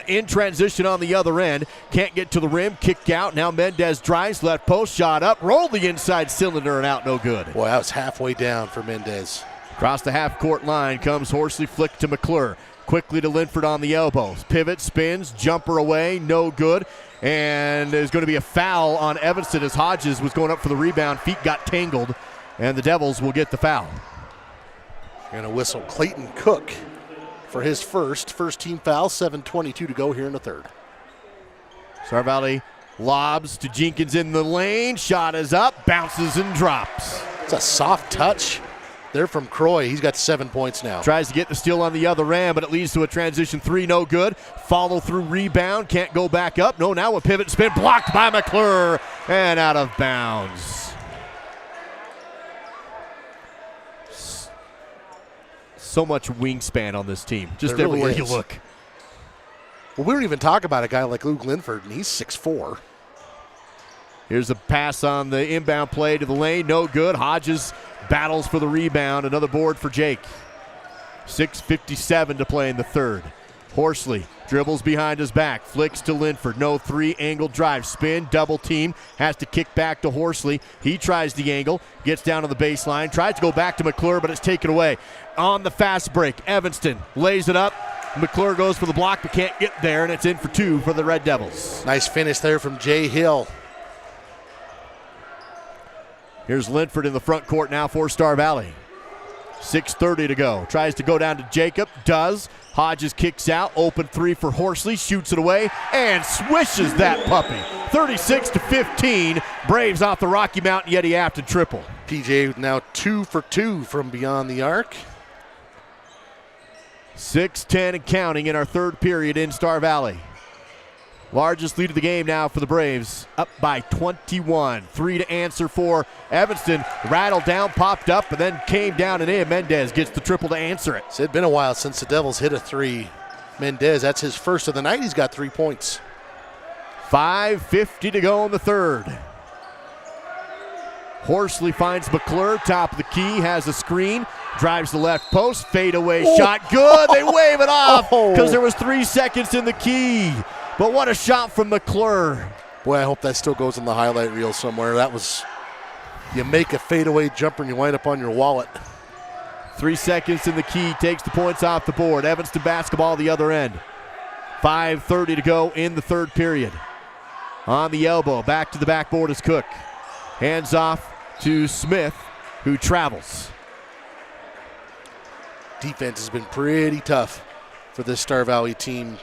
Speaker 2: In transition on the other end, can't get to the rim, kick out. Now Mendez drives, left post, shot up, rolled the inside cylinder and out, no good.
Speaker 3: Boy, that was halfway down for Mendez.
Speaker 2: Across the half-court line comes Horsley, flick to McClure. Quickly to Linford on the elbows. Pivot, spins, jumper away, no good. And there's going to be a foul on Evanston as Hodges was going up for the rebound. Feet got tangled, and the Devils will get the foul.
Speaker 3: Going to whistle Clayton Cook for his first team foul. 7:22 to go here in the third.
Speaker 2: Star Valley lobs to Jenkins in the lane. Shot is up, bounces and drops.
Speaker 3: It's a soft touch. They're from Croy. He's got 7 points now.
Speaker 2: Tries to get the steal on the other end, but it leads to a transition three, no good. Follow through rebound, can't go back up. No, now a pivot spin blocked by McClure and out of bounds. So much wingspan on this team, just
Speaker 3: there really
Speaker 2: everywhere
Speaker 3: is.
Speaker 2: you look.
Speaker 3: Well, we don't even talk about a guy like Luke Linford, and he's 6'4".
Speaker 2: Here's a pass on the inbound play to the lane, no good. Hodges battles for the rebound, another board for Jake. 6:57 to play in the third. Horsley dribbles behind his back, flicks to Linford, no three, angle drive, spin, double team, has to kick back to Horsley. He tries the angle, gets down to the baseline, tries to go back to McClure, but it's taken away. On the fast break, Evanston lays it up. McClure goes for the block, but can't get there, and it's in for two for the Red Devils.
Speaker 3: Nice finish there from Jay Hill.
Speaker 2: Here's Linford in the front court now for Star Valley. 6:30 to go. Tries to go down to Jacob. Does. Hodges kicks out. Open three for Horsley. Shoots it away and swishes that puppy. 36-15. Braves off the Rocky Mountain Yeti Afton triple.
Speaker 3: PJ now 2 for 2 from beyond the arc.
Speaker 2: 6:10 and counting in our third period in Star Valley. Largest lead of the game now for the Braves, up by 21. 3 to answer for Evanston. Rattled down, popped up, and then came down and in. Mendez gets the triple to answer it.
Speaker 3: It's been a while since the Devils hit a three. Mendez, that's his first of the night. He's got 3 points.
Speaker 2: 5:50 to go in the third. Horsley finds McClure, top of the key, has a screen, drives the left post, fadeaway shot, good. They wave it off because there was 3 seconds in the key. But what a shot from McClure.
Speaker 3: Boy, I hope that still goes in the highlight reel somewhere. That was, you make a fadeaway jumper and you wind up on your wallet.
Speaker 2: 3 seconds in the key, takes the points off the board. Evanston basketball the other end. 5:30 to go in the third period. On the elbow, back to the backboard is Cook. Hands off to Smith, who travels.
Speaker 3: Defense has been pretty tough for this Star Valley team.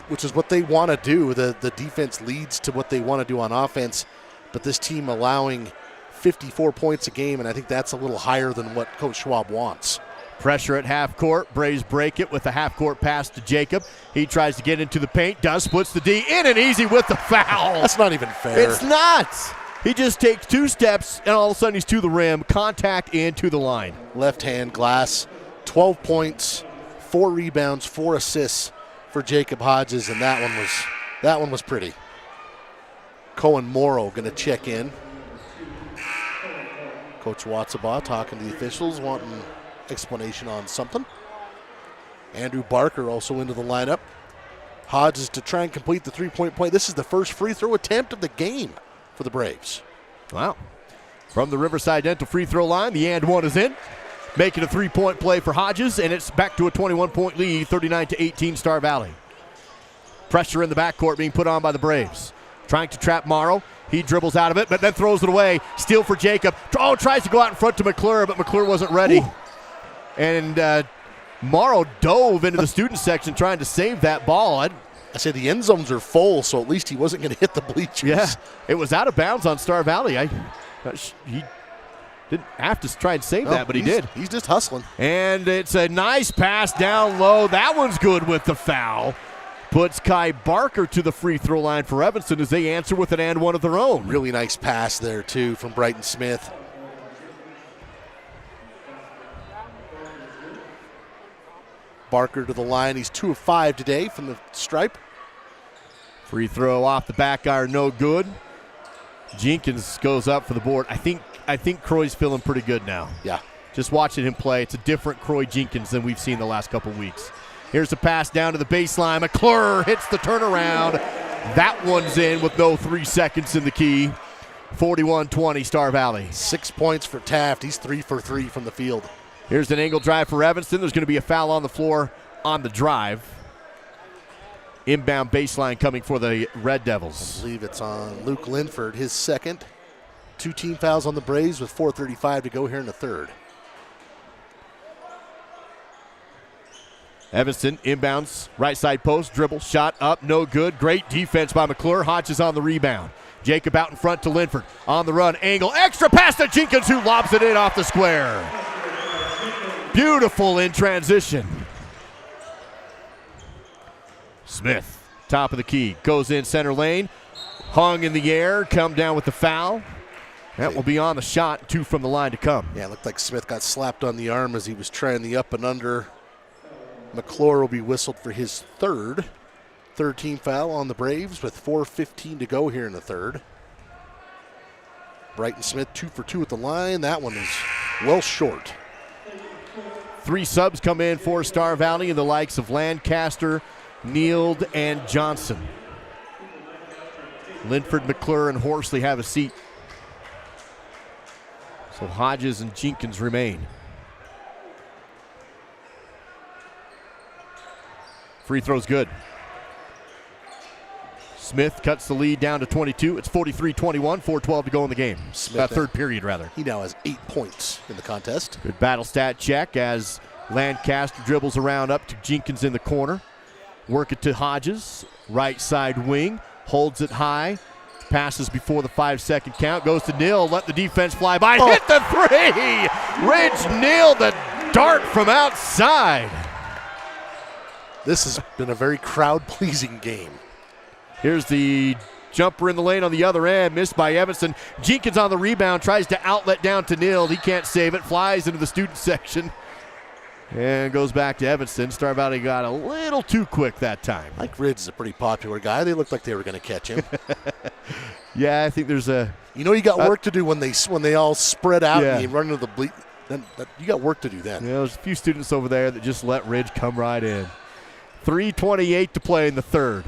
Speaker 3: Which is what they want to do. The defense leads to what they want to do on offense, but this team allowing 54 points a game, and I think that's a little higher than what Coach Schwab wants.
Speaker 2: Pressure at half court. Braves break it with a half court pass to Jacob. He tries to get into the paint, does, splits the D, in and easy with the foul.
Speaker 3: That's not even fair.
Speaker 2: It's not. He just takes 2 steps, and all of a sudden he's to the rim, contact into the line.
Speaker 3: Left hand glass, 12 points, 4 rebounds, 4 assists for Jacob Hodges, and that one was pretty. Cohen Morrow going to check in. Coach Watsaba talking to the officials, wanting explanation on something. Andrew Barker also into the lineup. Hodges to try and complete the 3-point play. This is the first free throw attempt of the game for the Braves.
Speaker 2: Wow. From the Riverside Dental free throw line, the and one is in. Making a 3-point play for Hodges, and it's back to a 21-point lead, 39-18 Star Valley. Pressure in the backcourt being put on by the Braves. Trying to trap Morrow. He dribbles out of it, but then throws it away. Steal for Jacob. Tries to go out in front to McClure, but McClure wasn't ready. Ooh. And Morrow dove into the student section trying to save that ball.
Speaker 3: I said the end zones are full, so at least he wasn't going to hit the bleachers.
Speaker 2: Yeah, it was out of bounds on Star Valley. He didn't have to try and save that, but he did.
Speaker 3: He's just hustling.
Speaker 2: And it's a nice pass down low. That one's good with the foul. Puts Kai Barker to the free throw line for Evanston as they answer with an and one of their own.
Speaker 3: Really nice pass there, too, from Brighton Smith. Barker to the line. He's 2 of 5 today from the stripe.
Speaker 2: Free throw off the back iron, no good. Jenkins goes up for the board. I think Croy's feeling pretty good now.
Speaker 3: Yeah.
Speaker 2: Just watching him play, it's a different Croy Jenkins than we've seen the last couple weeks. Here's the pass down to the baseline. McClure hits the turnaround. That one's in with no 3 seconds in the key. 41-20 Star Valley.
Speaker 3: 6 points for Taft. He's 3 for 3 from the field.
Speaker 2: Here's an angle drive for Evanston. There's going to be a foul on the floor on the drive. Inbound baseline coming for the Red Devils.
Speaker 3: I believe it's on Luke Linford, his second. 2 team fouls on the Braves with 4:35 to go here in the third.
Speaker 2: Evanston inbounds, right side post, dribble, shot up, no good. Great defense by McClure. Hodges on the rebound. Jacob out in front to Linford. On the run, angle, extra pass to Jenkins, who lobs it in off the square. Beautiful in transition. Smith, top of the key, goes in center lane. Hung in the air, come down with the foul. That will be on the shot, 2 from the line to come.
Speaker 3: Yeah, it looked like Smith got slapped on the arm as he was trying the up and under. McClure will be whistled for his third team foul on the Braves with 4:15 to go here in the third. Brighton Smith 2 for 2 at the line. That one is well short.
Speaker 2: 3 subs come in for Star Valley and the likes of Lancaster, Neild, and Johnson. Linford, McClure, and Horsley have a seat. So Hodges and Jenkins remain. Free throw's good. Smith cuts the lead down to 22. It's 43-21, 4:12 to go in the game. Third period, rather.
Speaker 3: He now has 8 points in the contest.
Speaker 2: Good battle stat check as Lancaster dribbles around up to Jenkins in the corner. Work it to Hodges, right side wing, holds it high, passes before the 5-second count, goes to Neal, let the defense fly by, hit the 3! Ridge nailed the dart from outside.
Speaker 3: This has been a very crowd-pleasing game.
Speaker 2: Here's the jumper in the lane on the other end, missed by Evanston. Jenkins on the rebound, tries to outlet down to Neal. He can't save it, flies into the student section, and goes back to Evanston. Star Valley got a little too quick that time.
Speaker 3: Mike Ridge is a pretty popular guy. They looked like they were going to catch him.
Speaker 2: Yeah, I think there's a...
Speaker 3: You know you got work to do when they all spread out and you run into the bleat. Then you got work to do then.
Speaker 2: Yeah, there's a few students over there that just let Ridge come right in. 3:28 to play in the third.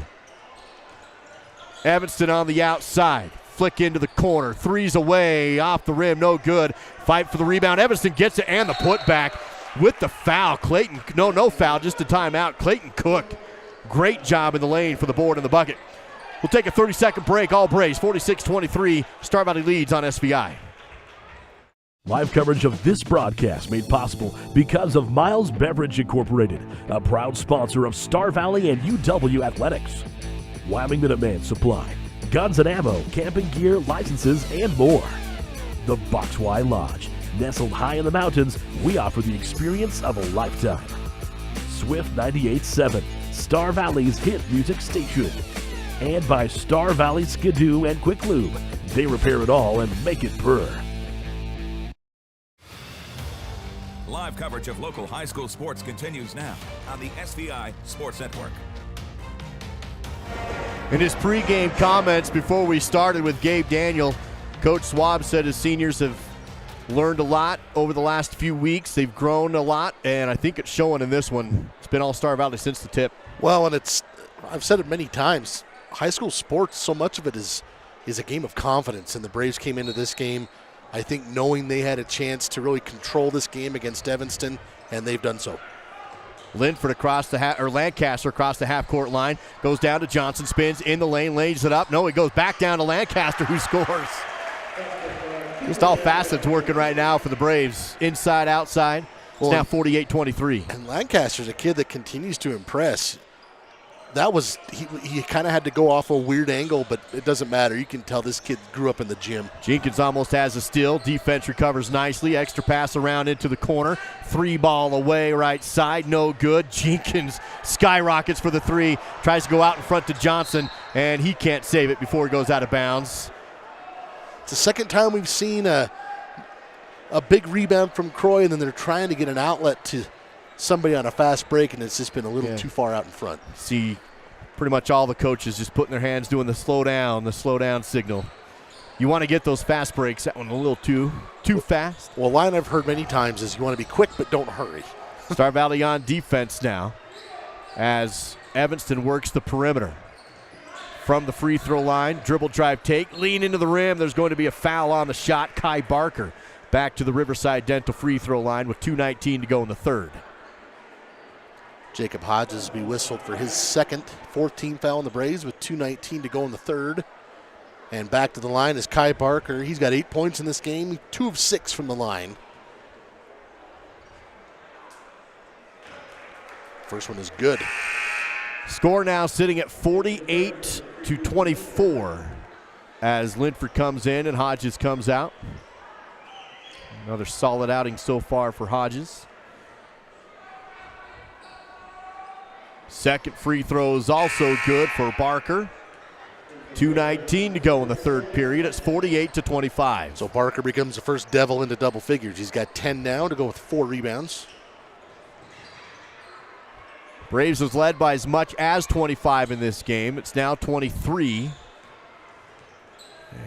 Speaker 2: Evanston on the outside. Flick into the corner. 3's away. Off the rim. No good. Fight for the rebound. Evanston gets it and the putback with the foul. Clayton, no foul, just a timeout. Clayton Cook. Great job in the lane for the board and the bucket. We'll take a 30-second break. All Braves, 46-23. Star Valley leads on SVI.
Speaker 20: Live coverage of this broadcast made possible because of Miles Beverage Incorporated, a proud sponsor of Star Valley and UW Athletics. Wyoming Minuteman Supply, guns and ammo, camping gear, licenses, and more. The Box Y Lodge, nestled high in the mountains, we offer the experience of a lifetime. Swift 98.7, Star Valley's hit music station. And by Star Valley Skidoo and Quick Lube, they repair it all and make it purr.
Speaker 1: Live coverage of local high school sports continues now on the SVI Sports Network.
Speaker 2: In his pregame comments before we started with Gabe Daniel, Coach Swab said his seniors have learned a lot over the last few weeks. They've grown a lot, and I think it's showing in this one. It's been all Star Valley since the tip.
Speaker 3: Well, and I've said it many times, high school sports, so much of it is a game of confidence, and the Braves came into this game, I think, knowing they had a chance to really control this game against Evanston, and they've done so.
Speaker 2: Linford Lancaster across the half-court line, goes down to Johnson, spins in the lane, lays it up. No, he goes back down to Lancaster, who scores. Just all facets working right now for the Braves. Inside, outside. It's now 48-23.
Speaker 3: And Lancaster's a kid that continues to impress. that was, he kind of had to go off a weird angle, but it doesn't matter. You can tell this kid grew up in the gym.
Speaker 2: Jenkins almost has a steal. Defense recovers nicely. Extra pass around into the corner. 3-ball away right side. No good. Jenkins skyrockets for the 3. Tries to go out in front to Johnson, and he can't save it before he goes out of bounds.
Speaker 3: It's the second time we've seen a big rebound from Croy, and then they're trying to get an outlet to somebody on a fast break, and it's just been a little too far out in front.
Speaker 2: See pretty much all the coaches just putting their hands doing the slow down signal. You want to get those fast breaks. That one a little too fast.
Speaker 3: Well, a line I've heard many times is you want to be quick, but don't hurry.
Speaker 2: Star Valley on defense now as Evanston works the perimeter. From the free throw line, dribble drive take, lean into the rim. There's going to be a foul on the shot. Kai Barker back to the Riverside Dental free throw line with 2:19 to go in the third.
Speaker 3: Jacob Hodges will be whistled for his second 14th foul on the Braves with 2:19 to go in the third. And back to the line is Kai Barker. He's got 8 points in this game, 2 of 6 from the line. First one is good.
Speaker 2: Score now sitting at 48-24 as Linford comes in and Hodges comes out. Another solid outing so far for Hodges. Second free throw is also good for Barker. 2:19 to go in the third period. It's 48-25.
Speaker 3: So Barker becomes the first Devil into double figures. He's got 10 now to go with 4 rebounds.
Speaker 2: Braves was led by as much as 25 in this game. It's now 23.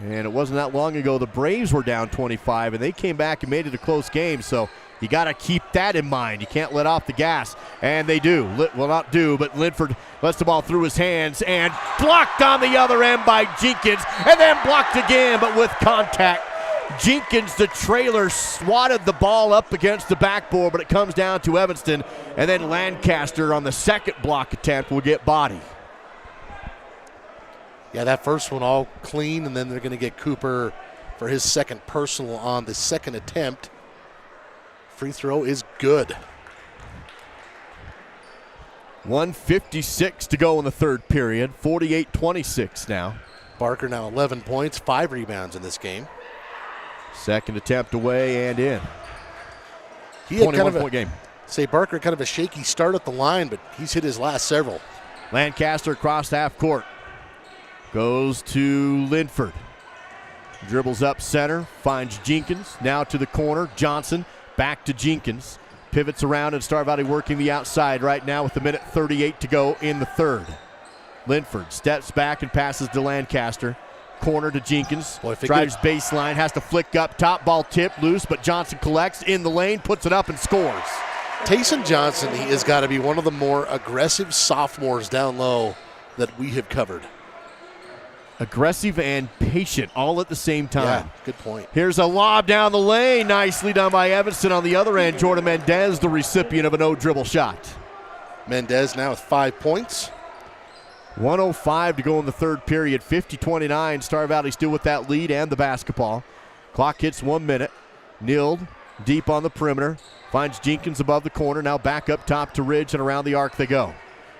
Speaker 2: And it wasn't that long ago the Braves were down 25, and they came back and made it a close game. So you got to keep that in mind. You can't let off the gas. And they do. Well, not do, but Linford lets the ball through his hands and blocked on the other end by Jenkins, and then blocked again, but with contact. Jenkins, the trailer, swatted the ball up against the backboard, but it comes down to Evanston, and then Lancaster on the second block attempt will get body.
Speaker 3: Yeah, that first one all clean, and then they're going to get Cooper for his second personal on the second attempt. Free throw is good.
Speaker 2: 1:56 to go in the third period. 48-26 now.
Speaker 3: Barker now 11 points, 5 rebounds in this game.
Speaker 2: Second attempt away and in.
Speaker 3: He had
Speaker 2: 21-point game.
Speaker 3: Say Barker kind of a shaky start at the line, but he's hit his last several.
Speaker 2: Lancaster across half court. Goes to Linford. Dribbles up center, finds Jenkins. Now to the corner, Johnson. Back to Jenkins. Pivots around, and Star Valley working the outside right now with 1:38 to go in the third. Linford steps back and passes to Lancaster. Corner to Jenkins. Drives baseline, has to flick up. Top ball tip, loose, but Johnson collects in the lane, puts it up and scores.
Speaker 3: Tayson Johnson has got to be one of the more aggressive sophomores down low that we have covered.
Speaker 2: Aggressive and patient all at the same time.
Speaker 3: Yeah, good point.
Speaker 2: Here's a lob down the lane. Nicely done by Evanston on the other end. Jordan Mendez, the recipient of a no-dribble shot.
Speaker 3: Mendez now with 5 points.
Speaker 2: 1:05 to go in the third period. 50-29. Star Valley still with that lead and the basketball. Clock hits 1 minute. Nilled deep on the perimeter. Finds Jenkins above the corner. Now back up top to Ridge, and around the arc they go.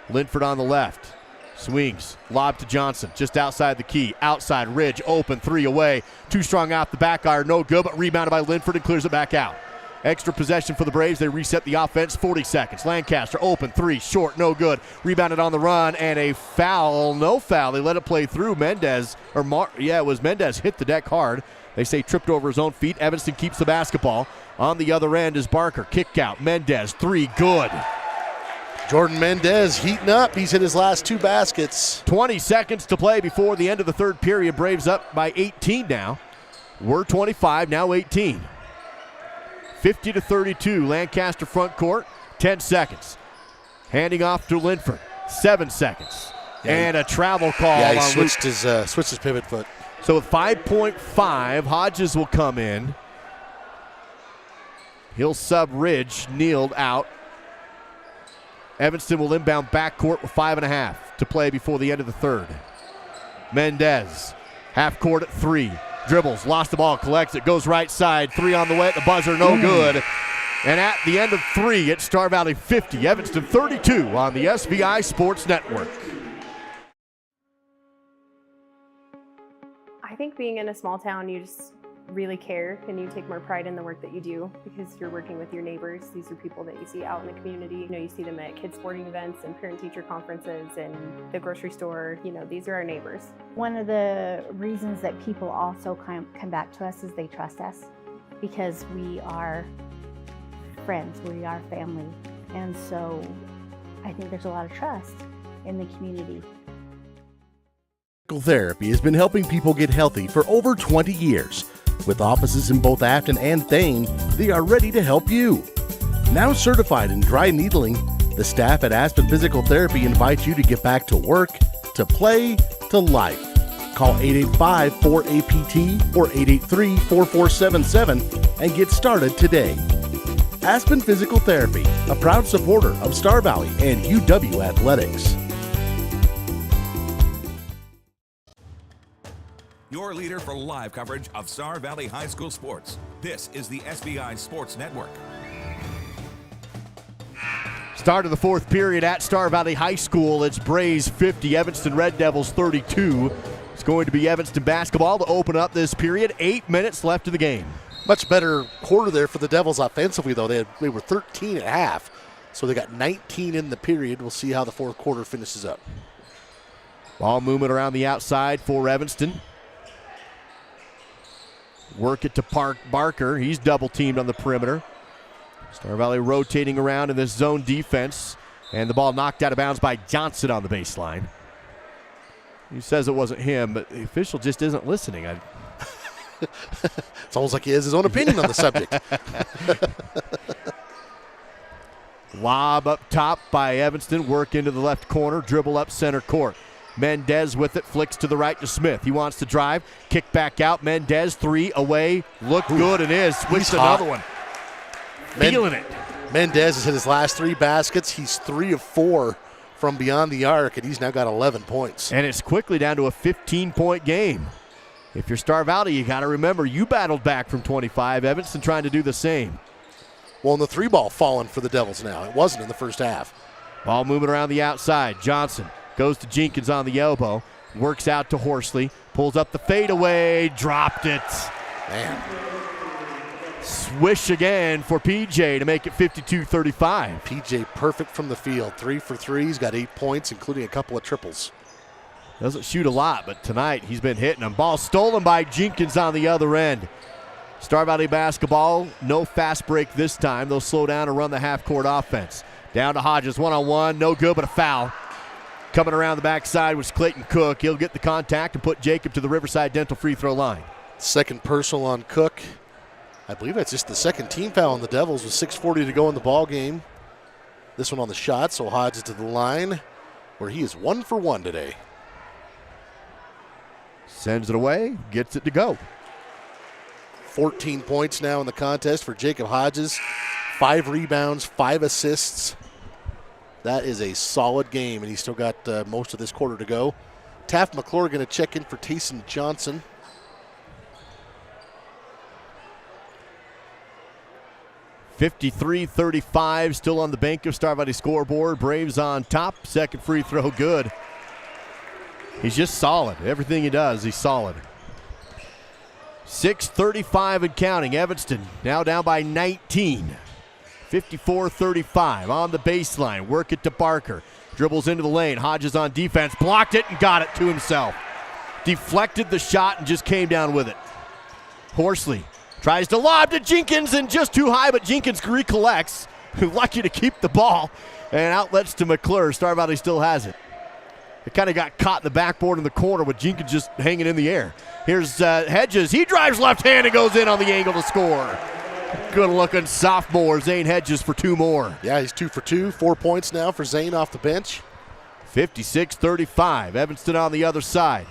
Speaker 2: Linford on the left. Swings. Lob to Johnson. Just outside the key. Outside. Ridge open. 3 away. Too strong out the back iron. No good, but rebounded by Linford and clears it back out. Extra possession for the Braves. They reset the offense. 40 seconds. Lancaster open. 3 short. No good. Rebounded on the run, and a foul. No foul. They let it play through. Mendez, it was Mendez hit the deck hard. They say tripped over his own feet. Evanston keeps the basketball. On the other end is Barker. Kick out. Mendez. 3 good.
Speaker 3: Jordan Mendez heating up. He's hit his last 2 baskets.
Speaker 2: 20 seconds to play before the end of the third period. Braves up by 18 now. We're 25, now 18. 50-32. Lancaster front court. 10 seconds. Handing off to Linford. 7 seconds. And a travel call.
Speaker 3: Yeah, he switched his pivot foot.
Speaker 2: So with 5.5, Hodges will come in. He'll sub Ridge. Kneeled out. Evanston will inbound backcourt with 5.5 to play before the end of the third. Mendez, half court at 3. Dribbles, lost the ball, collects it, goes right side. 3 on the way at the buzzer, no good. And at the end of 3, it's Star Valley 50, Evanston 32 on the SVI Sports Network.
Speaker 21: think being in a small town, you just really care and you take more pride in the work that you do because you're working with your neighbors. These are people that you see out in the community. You know, you see them at kids sporting events and parent-teacher conferences and the grocery store. You know, these are our neighbors.
Speaker 22: One of the reasons that people also come back to us is they trust us because we are friends, we are family. And so I think there's a lot of trust in the community.
Speaker 17: Physical therapy has been helping people get healthy for over 20 years. With offices in both Afton and Thane, they are ready to help you. Now certified in dry needling, the staff at Aspen Physical Therapy invites you to get back to work, to play, to life. Call 885-4APT or 883-4477 and get started today. Aspen Physical Therapy, a proud supporter of Star Valley and UW Athletics.
Speaker 1: Your leader for live coverage of Star Valley High School sports. This is the SVI Sports Network.
Speaker 2: Start of the fourth period at Star Valley High School. It's Braves 50, Evanston Red Devils 32. It's going to be Evanston basketball to open up this period. 8 minutes left of the game.
Speaker 3: Much better quarter there for the Devils offensively, though. They were 13 at half, so they got 19 in the period. We'll see how the fourth quarter finishes up.
Speaker 2: Ball movement around the outside for Evanston. Work it to Barker. He's double teamed on the perimeter. Star Valley rotating around in this zone defense. And the ball knocked out of bounds by Johnson on the baseline. He says it wasn't him, but the official just isn't listening.
Speaker 3: It's almost like he has his own opinion on the subject.
Speaker 2: Lob up top by Evanston. Work into the left corner. Dribble up center court. Mendez with it, flicks to the right to Smith. He wants to drive, kick back out. Mendez, three away, look good and is. Switched another one. Feeling it.
Speaker 3: Mendez has hit his last 3 baskets. He's 3 of 4 from beyond the arc, and he's now got 11 points.
Speaker 2: And it's quickly down to a 15-point game. If you're Star Valley, you got to remember you battled back from 25. Evanston trying to do the same.
Speaker 3: Well, and the 3-ball falling for the Devils now. It wasn't in the first half.
Speaker 2: Ball moving around the outside. Johnson goes to Jenkins on the elbow. Works out to Horsley. Pulls up the fadeaway. Dropped it.
Speaker 3: Man.
Speaker 2: Swish again for PJ to make it 52-35.
Speaker 3: PJ perfect from the field. 3 for 3. He's got 8 points, including a couple of triples.
Speaker 2: Doesn't shoot a lot, but tonight he's been hitting them. Ball stolen by Jenkins on the other end. Star Valley basketball, no fast break this time. They'll slow down and run the half-court offense. Down to Hodges, one-on-one. No good, but a foul. Coming around the backside was Clayton Cook. He'll get the contact and put Jacob to the Riverside Dental free throw line.
Speaker 3: Second personal on Cook. I believe that's just the second team foul on the Devils with 6:40 to go in the ball game. This one on the shot, so Hodges to the line where he is 1 for 1 today.
Speaker 2: Sends it away, gets it to go.
Speaker 3: 14 points now in the contest for Jacob Hodges. 5 rebounds, 5 assists. That is a solid game, and he's still got most of this quarter to go. Taft McClure going to check in for Tayson Johnson.
Speaker 2: (53-35) still on the bank of Star Valley scoreboard. Braves on top. Second free throw good. He's just solid. Everything he does, he's solid. 6:35 and counting. Evanston now down by 19. 54-35 on the baseline. Work it to Barker. Dribbles into the lane. Hodges on defense. Blocked it and got it to himself. Deflected the shot and just came down with it. Horsley tries to lob to Jenkins and just too high, but Jenkins recollects. Lucky to keep the ball. And outlets to McClure. Star Valley still has it. It kind of got caught in the backboard in the corner with Jenkins just hanging in the air. Here's Hedges. He drives left hand and goes in on the angle to score. Good-looking sophomore, Zane Hedges, for 2 more.
Speaker 3: Yeah, he's 2 for 2. 4 points now for Zane off the bench.
Speaker 2: 56-35. Evanston on the other side.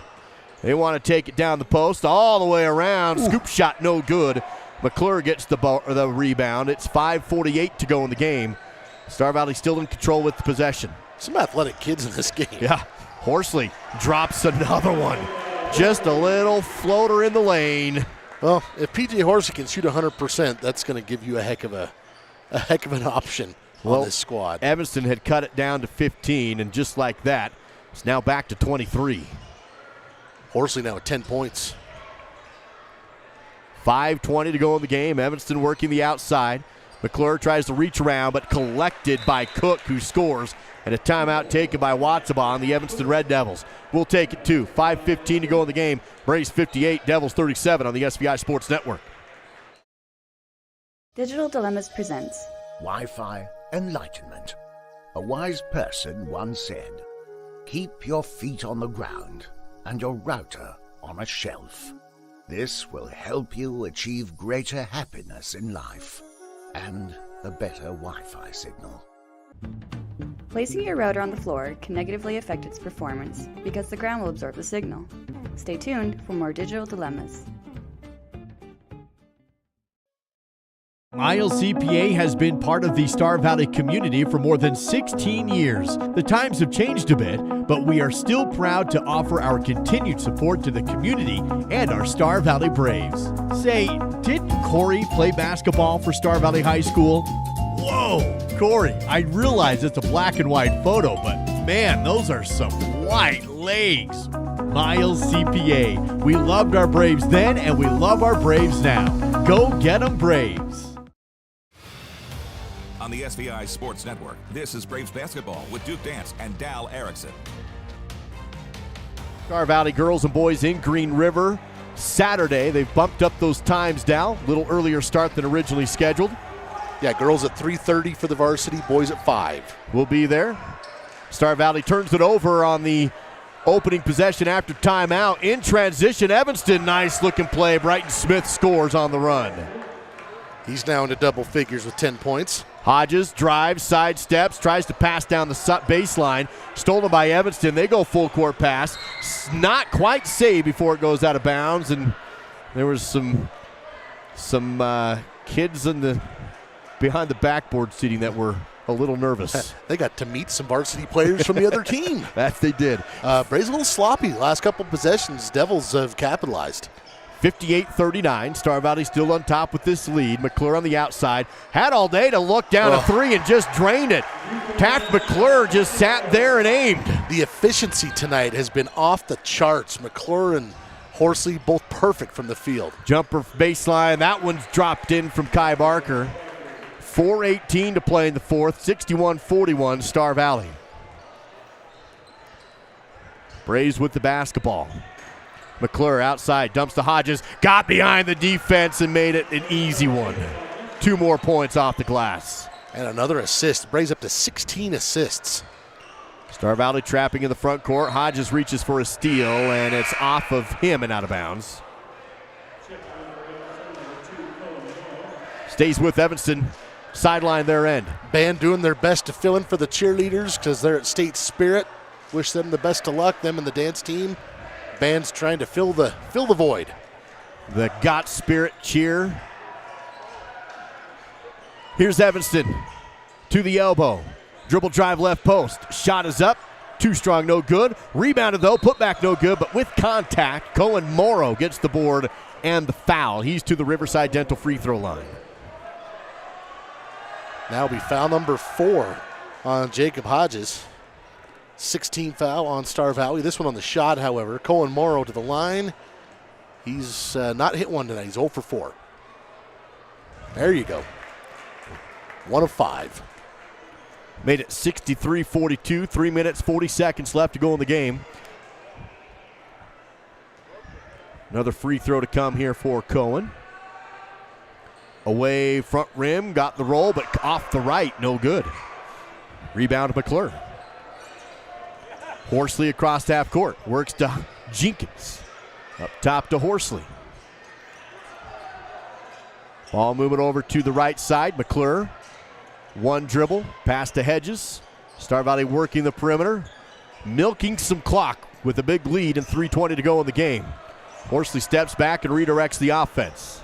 Speaker 2: They want to take it down the post all the way around. Ooh. Scoop shot no good. McClure gets the rebound. It's 5:48 to go in the game. Star Valley still in control with the possession.
Speaker 3: Some athletic kids in this game.
Speaker 2: Yeah. Horsley drops another one. Just a little floater in the lane.
Speaker 3: Well, if P.J. Horsley can shoot 100%, that's going to give you a heck of an option on this squad.
Speaker 2: Evanston had cut it down to 15, and just like that, it's now back to 23.
Speaker 3: Horsley now at 10 points.
Speaker 2: 5:20 to go in the game. Evanston working the outside. McClure tries to reach around, but collected by Cook, who scores. And a timeout taken by Watsaba on the Evanston Red Devils. We'll take it too. 5:15 to go in the game. Braves 58, Devils 37 on the SVI Sports Network.
Speaker 9: Digital Dilemmas presents
Speaker 11: Wi-Fi Enlightenment. A wise person once said, "Keep your feet on the ground and your router on a shelf. This will help you achieve greater happiness in life and a better Wi-Fi signal."
Speaker 9: Placing your router on the floor can negatively affect its performance because the ground will absorb the signal. Stay tuned for more Digital Dilemmas.
Speaker 4: Miles CPA has been part of the Star Valley community for more than 16 years. The times have changed a bit, but we are still proud to offer our continued support to the community and our Star Valley Braves. Say, didn't Corey play basketball for Star Valley High School? Whoa, Corey, I realize it's a black and white photo, but man, those are some white legs. Miles CPA. We loved our Braves then, and we love our Braves now. Go get 'em, Braves.
Speaker 1: On the SVI Sports Network, this is Braves basketball with Duke Dance and Dal Erickson.
Speaker 2: Star Valley girls and boys in Green River Saturday. They've bumped up those times down. A little earlier start than originally scheduled.
Speaker 3: Yeah, girls at 3:30 for the varsity, boys at 5.
Speaker 2: We'll be there. Star Valley turns it over on the opening possession after timeout. In transition, Evanston, nice looking play. Brighton Smith scores on the run.
Speaker 3: He's now into double figures with 10 points.
Speaker 2: Hodges drives, sidesteps, tries to pass down the baseline. Stolen by Evanston. They go full court pass. Not quite saved before it goes out of bounds. And there was some kids behind the backboard seating that were a little nervous.
Speaker 3: They got to meet some varsity players from the other team.
Speaker 2: That they did.
Speaker 3: Braves a little sloppy. Last couple possessions, Devils have capitalized.
Speaker 2: 58-39. Star Valley still on top with this lead. McClure on the outside. Had all day to look down a three and just drained it. Taft McClure just sat there and aimed.
Speaker 3: The efficiency tonight has been off the charts. McClure and Horsley both perfect from the field.
Speaker 2: Jumper baseline. That one's dropped in from Kai Barker. 4:18 to play in the fourth. 61-41 Star Valley. Braves with the basketball. McClure outside, dumps to Hodges, got behind the defense and made it an easy one. 2 more points off the glass.
Speaker 3: And another assist. Braves up to 16 assists.
Speaker 2: Star Valley trapping in the front court. Hodges reaches for a steal, and it's off of him and out of bounds. Stays with Evanston. Sideline their end.
Speaker 3: Band doing their best to fill in for the cheerleaders because they're at State Spirit. Wish them the best of luck, them and the dance team. Band's trying to fill the void.
Speaker 2: The Got Spirit cheer. Here's Evanston to the elbow. Dribble drive left post. Shot is up. Too strong, no good. Rebounded though, put back no good, but with contact, Cohen Morrow gets the board and the foul. He's to the Riverside Dental free throw line.
Speaker 3: Now will be foul number 4 on Jacob Hodges. 16 foul on Star Valley. This one on the shot, however. Cohen Morrow to the line. He's not hit one tonight. He's 0 for 4. There you go. 1 of 5.
Speaker 2: Made it 63-42. 3 minutes, 40 seconds left to go in the game. Another free throw to come here for Cohen. Away front rim, got the roll, but off the right, no good. Rebound to McClure. Horsley across half court, works to Jenkins. Up top to Horsley. Ball moving over to the right side, McClure. One dribble, pass to Hedges. Star Valley working the perimeter, milking some clock with a big lead and 3:20 to go in the game. Horsley steps back and redirects the offense.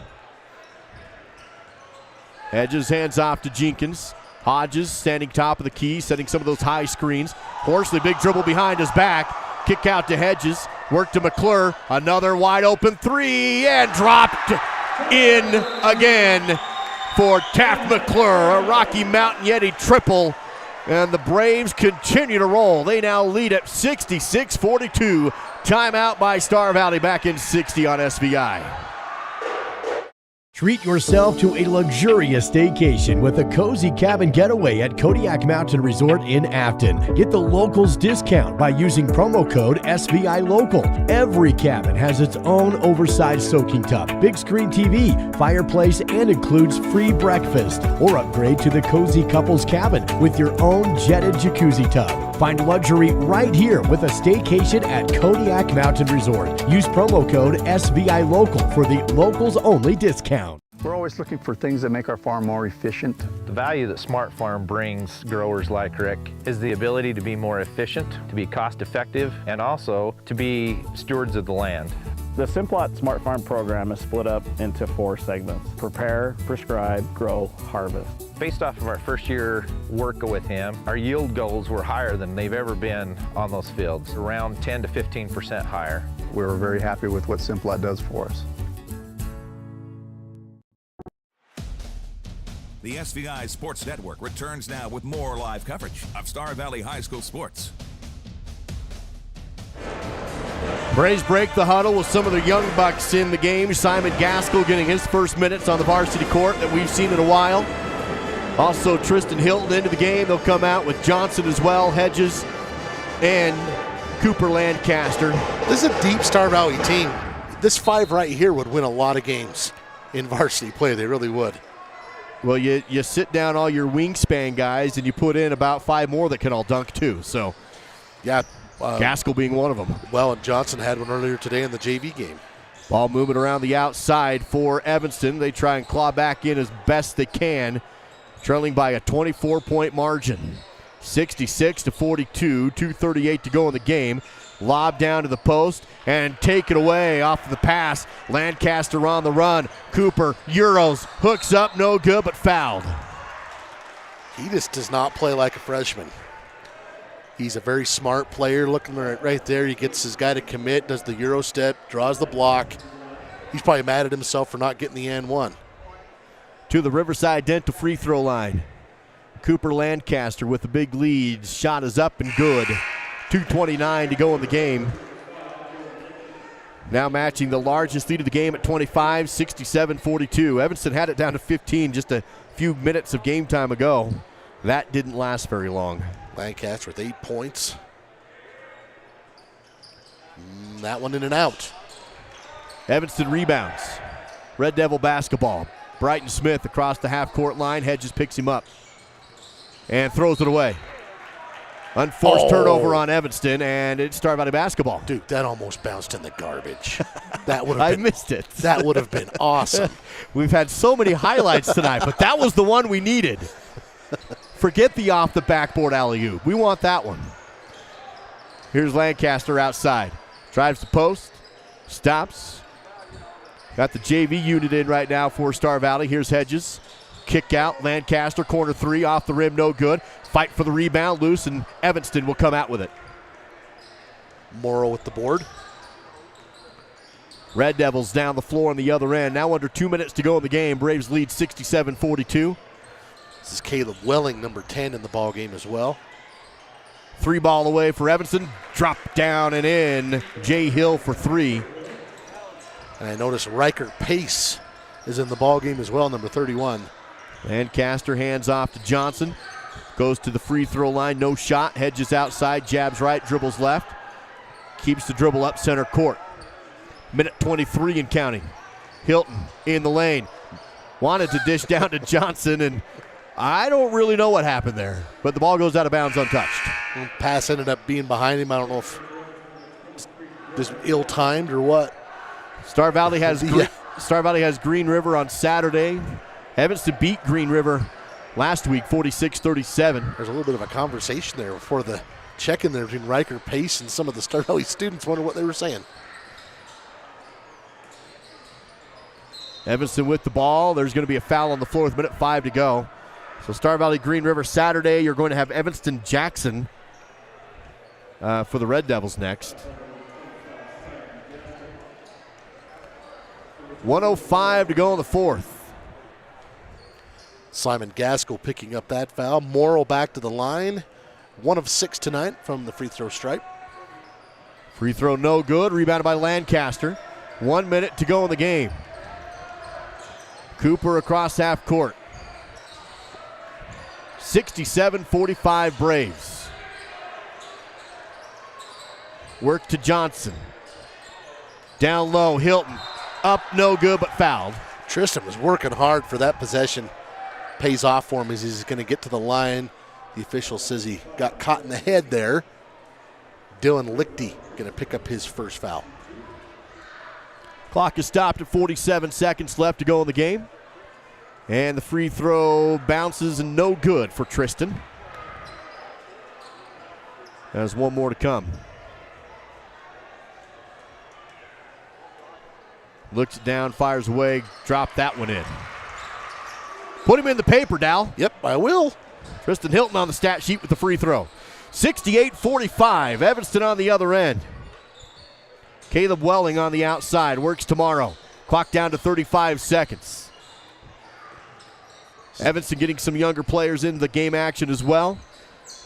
Speaker 2: Hedges hands off to Jenkins. Hodges standing top of the key, setting some of those high screens. Horsley, big dribble behind his back. Kick out to Hedges. Work to McClure. Another wide open 3 and dropped in again for Taft McClure. A Rocky Mountain Yeti triple. And the Braves continue to roll. They now lead at 66-42. Timeout by Star Valley back in 60 on SVI.
Speaker 4: Treat yourself to a luxurious staycation with a cozy cabin getaway at Kodiak Mountain Resort in Afton. Get the locals discount by using promo code SVILOCAL. Every cabin has its own oversized soaking tub, big screen TV, fireplace, and includes free breakfast. Or upgrade to the cozy couples cabin with your own jetted jacuzzi tub. Find luxury right here with a staycation at Kodiak Mountain Resort. Use promo code SVILOCAL for the locals only discount.
Speaker 12: We're always looking for things that make our farm more efficient.
Speaker 13: The value that Smart Farm brings growers like Rick is the ability to be more efficient, to be cost effective, and also to be stewards of the land.
Speaker 23: The Simplot Smart Farm program is split up into 4 segments: prepare, prescribe, grow, harvest.
Speaker 13: Based off of our first year work with him, our yield goals were higher than they've ever been on those fields, around 10 to 15% higher.
Speaker 12: We were very happy with what Simplot does for us.
Speaker 1: The SVI Sports Network returns now with more live coverage of Star Valley High School sports.
Speaker 2: Braves break the huddle with some of the young bucks in the game. Simon Gaskell getting his first minutes on the varsity court that we've seen in a while. Also Tristan Hilton into the game. They'll come out with Johnson as well, Hedges, and Cooper Lancaster.
Speaker 3: This is a deep Star Valley team. This 5 right here would win a lot of games in varsity play. They really would.
Speaker 2: Well, you sit down all your wingspan guys and you put in about 5 more that can all dunk too. So,
Speaker 3: yeah.
Speaker 2: Gaskell being one of them.
Speaker 3: Well, and Johnson had one earlier today in the JV game.
Speaker 2: Ball moving around the outside for Evanston. They try and claw back in as best they can, trailing by a 24-point margin. 66-42, 2:38 to go in the game. Lob down to the post and take it away off of the pass. Lancaster on the run. Cooper, Euros, hooks up, no good, but fouled.
Speaker 3: He just does not play like a freshman. He's a very smart player. Looking right there, he gets his guy to commit, does the Euro step, draws the block. He's probably mad at himself for not getting the and one.
Speaker 2: To the Riverside Dental free throw line. Cooper Lancaster with the big lead. Shot is up and good. 2:29 to go in the game. Now matching the largest lead of the game at 25, 67-42. Evanston had it down to 15 just a few minutes of game time ago. That didn't last very long.
Speaker 3: Lancaster with 8 points. That one in and out.
Speaker 2: Evanston rebounds. Red Devil basketball. Brighton Smith across the half-court line. Hedges picks him up and throws it away. Unforced turnover on Evanston, and it's Star Valley basketball.
Speaker 3: Dude, that almost bounced in the garbage. That would have
Speaker 2: I missed it.
Speaker 3: That would have been awesome.
Speaker 2: We've had so many highlights tonight, but that was the one we needed. Forget the off the backboard alley-oop. We want that one. Here's Lancaster outside. Drives the post. Stops. Got the JV unit in right now for Star Valley. Here's Hedges. Kick out. Lancaster, corner 3, off the rim, no good. Fight for the rebound, loose, and Evanston will come out with it.
Speaker 3: Morrow with the board.
Speaker 2: Red Devils down the floor on the other end. Now under 2 minutes to go in the game. Braves lead 67-42.
Speaker 3: This is Caleb Welling, number 10 in the ball game as well.
Speaker 2: 3 ball away for Evanston. Drop down and in. Jay Hill for 3.
Speaker 3: And I notice Riker Pace is in the ball game as well, number 31.
Speaker 2: Lancaster hands off to Johnson. Goes to the free throw line, no shot. Hedges outside, jabs right, dribbles left. Keeps the dribble up center court. Minute 23 and counting. Hilton in the lane. Wanted to dish down to Johnson, and I don't really know what happened there, but the ball goes out of bounds untouched.
Speaker 3: Pass ended up being behind him. I don't know if this ill-timed or what.
Speaker 2: Star Valley has Green River on Saturday. Evanston beat Green River last week, 46-37.
Speaker 3: There's a little bit of a conversation there before the check-in there between Riker Pace and some of the Star Valley students. Wonder what they were saying.
Speaker 2: Evanston with the ball. There's going to be a foul on the floor with minute 5 to go. So Star Valley Green River Saturday. You're going to have Evanston Jackson for the Red Devils next. 1:05 to go in the fourth.
Speaker 3: Simon Gaskell picking up that foul. Morrill back to the line. 1 of 6 tonight from the free throw stripe.
Speaker 2: Free throw no good. Rebounded by Lancaster. 1 minute to go in the game. Cooper across half court. 67-45 Braves. Work to Johnson. Down low, Hilton. Up, no good, but fouled.
Speaker 3: Tristan was working hard for that possession. Pays off for him as he's going to get to the line. The official says he got caught in the head there. Dylan Lichty going to pick up his first foul.
Speaker 2: Clock is stopped at 47 seconds left to go in the game. And the free throw bounces and no good for Tristan. There's one more to come. Looks down, fires away, dropped that one in. Put him in the paper, Dal.
Speaker 3: Yep, I will.
Speaker 2: Tristan Hilton on the stat sheet with the free throw. 68-45, Evanston on the other end. Caleb Welling on the outside, works tomorrow. Clock down to 35 seconds. Evanston getting some younger players into the game action as well.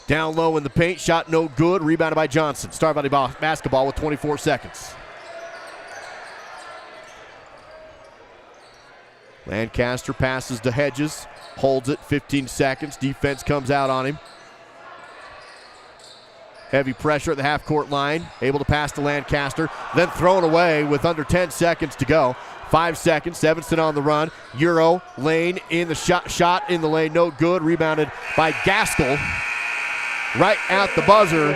Speaker 2: Down low in the paint, shot no good, rebounded by Johnson. Star Valley basketball with 24 seconds. Lancaster passes to Hedges, holds it, 15 seconds. Defense comes out on him. Heavy pressure at the half-court line, able to pass to Lancaster, then thrown away with under 10 seconds to go. 5 seconds, Evanston on the run. Euro, lane in the shot in the lane, no good. Rebounded by Gaskell. Right at the buzzer.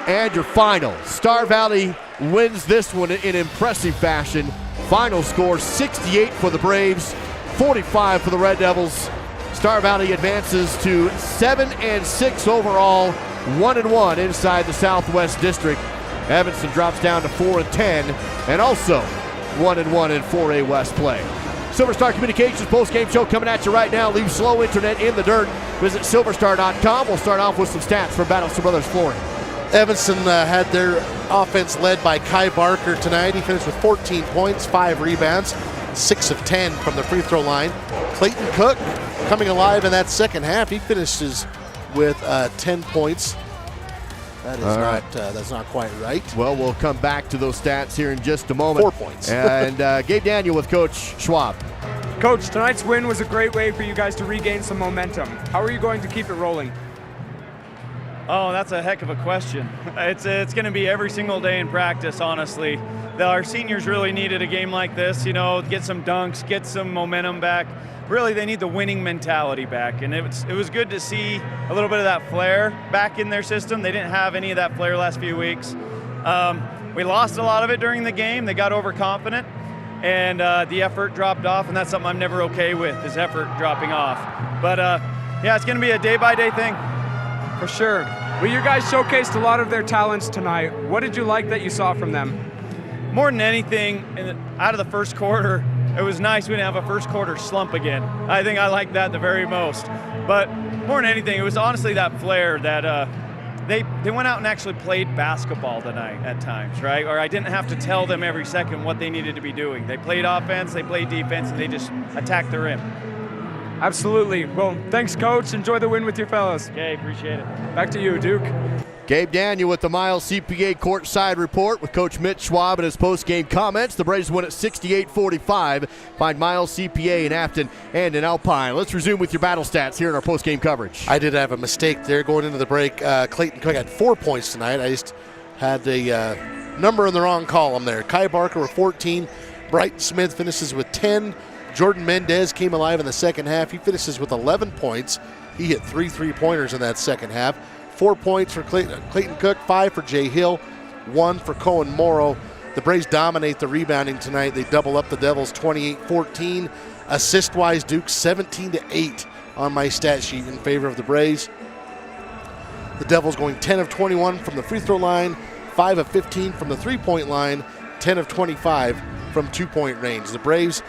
Speaker 2: And your final. Star Valley wins this one in impressive fashion. Final score 68 for the Braves, 45 for the Red Devils. Star Valley advances to 7-6 overall, 1-1 inside the Southwest District. Evanston drops down to 4-10 and also 1-1 in 4A West play. Silver Star Communications post-game show coming at you right now. Leave slow internet in the dirt. Visit silverstar.com. We'll start off with some stats for Battleston Brothers Flooring.
Speaker 3: Evanston had their offense led by Kai Barker tonight. He finished with 14 points, 5 rebounds, 6 of 10 from the free throw line. Clayton Cook coming alive in that second half. He finishes with 10 points. That is that's not quite right.
Speaker 2: Well, we'll come back to those stats here in just a moment.
Speaker 3: 4 points.
Speaker 2: And Gabe Daniel with Coach Schwab.
Speaker 8: Coach, tonight's win was a great way for you guys to regain some momentum. How are you going to keep it rolling?
Speaker 10: Oh, that's a heck of a question. It's going to be every single day in practice, honestly. Our seniors really needed a game like this, get some dunks, get some momentum back. Really, they need the winning mentality back, and it was good to see a little bit of that flair back in their system. They didn't have any of that flair last few weeks. We lost a lot of it during the game. They got overconfident, and the effort dropped off, and that's something I'm never okay with, is effort dropping off. But, it's going to be a day-by-day thing.
Speaker 8: For sure. Well, you guys showcased a lot of their talents tonight. What did you like that you saw from them?
Speaker 10: More than anything, out of the first quarter, it was nice we didn't have a first quarter slump again. I think I liked that the very most. But more than anything, it was honestly that flair that they went out and actually played basketball tonight at times, right? Or I didn't have to tell them every second what they needed to be doing. They played offense, they played defense, and they just attacked the rim.
Speaker 8: Absolutely. Well, thanks, Coach. Enjoy the win with your fellas.
Speaker 10: Okay, appreciate it.
Speaker 8: Back to you, Duke.
Speaker 2: Gabe Daniel with the Miles CPA courtside report with Coach Mitch Schwab and his post-game comments. The Braves win at 68-45. Find Miles CPA in Afton and in Alpine. Let's resume with your battle stats here in our post-game coverage.
Speaker 3: I did have a mistake there going into the break. Clayton Cook had 4 points tonight. I just had the number in the wrong column there. Kai Barker with 14. Brighton Smith finishes with 10. Jordan Mendez came alive in the second half. He finishes with 11 points. He hit 3 3-pointers in that second half. 4 points for Clayton Cook, 5 for Jay Hill, 1 for Cohen Morrow. The Braves dominate the rebounding tonight. They double up the Devils 28-14. Assist-wise, Duke 17-8 on my stat sheet in favor of the Braves. The Devils going 10 of 21 from the free throw line, 5 of 15 from the three-point line, 10 of 25 from two-point range. The Braves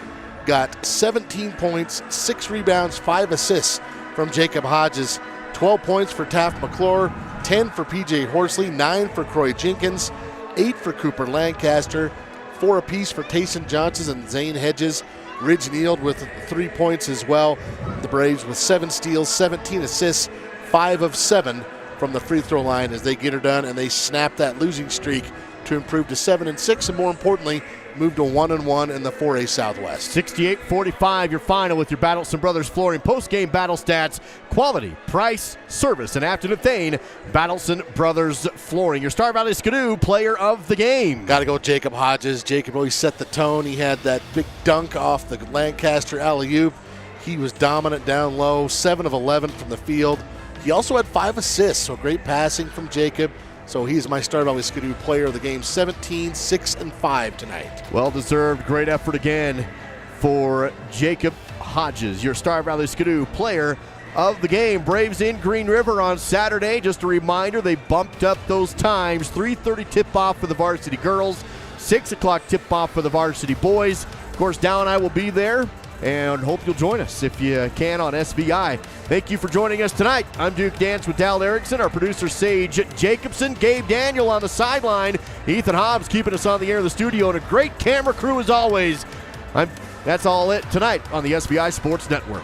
Speaker 3: got 17 points, 6 rebounds, 5 assists from Jacob Hodges, 12 points for Taft McClure, 10 for PJ Horsley, 9 for Croy Jenkins, 8 for Cooper Lancaster, 4 apiece for Tayson Johnson and Zane Hedges. Ridge Neal with 3 points as well. The Braves with 7 steals, 17 assists, 5 of 7 from the free throw line as they get her done and they snap that losing streak to improve to 7-6, and more importantly, move to 1-1 in the 4A Southwest.
Speaker 2: 68-45, your final with your Battleston Brothers Flooring post-game battle stats, quality, price, service, and afternoon thane, Battleston Brothers Flooring. Your Star Valley Skidoo player of the game.
Speaker 3: Got to go Jacob Hodges. Jacob always set the tone. He had that big dunk off the Lancaster alley-oop. He was dominant down low, 7 of 11 from the field. He also had 5 assists, so great passing from Jacob. So he's my Star Valley Skidoo player of the game, 17, 6, and 5 tonight.
Speaker 2: Well-deserved, great effort again for Jacob Hodges, your Star Valley Skidoo player of the game. Braves in Green River on Saturday. Just a reminder, they bumped up those times. 3:30 tip-off for the varsity girls, 6 o'clock tip-off for the varsity boys. Of course, Dow and I will be there, and hope you'll join us if you can on SVI. Thank you for joining us tonight. I'm Duke Dance with Dal Erickson, our producer Sage Jacobson, Gabe Daniel on the sideline, Ethan Hobbs keeping us on the air in the studio, and a great camera crew as always. That's all it tonight on the SVI Sports Network.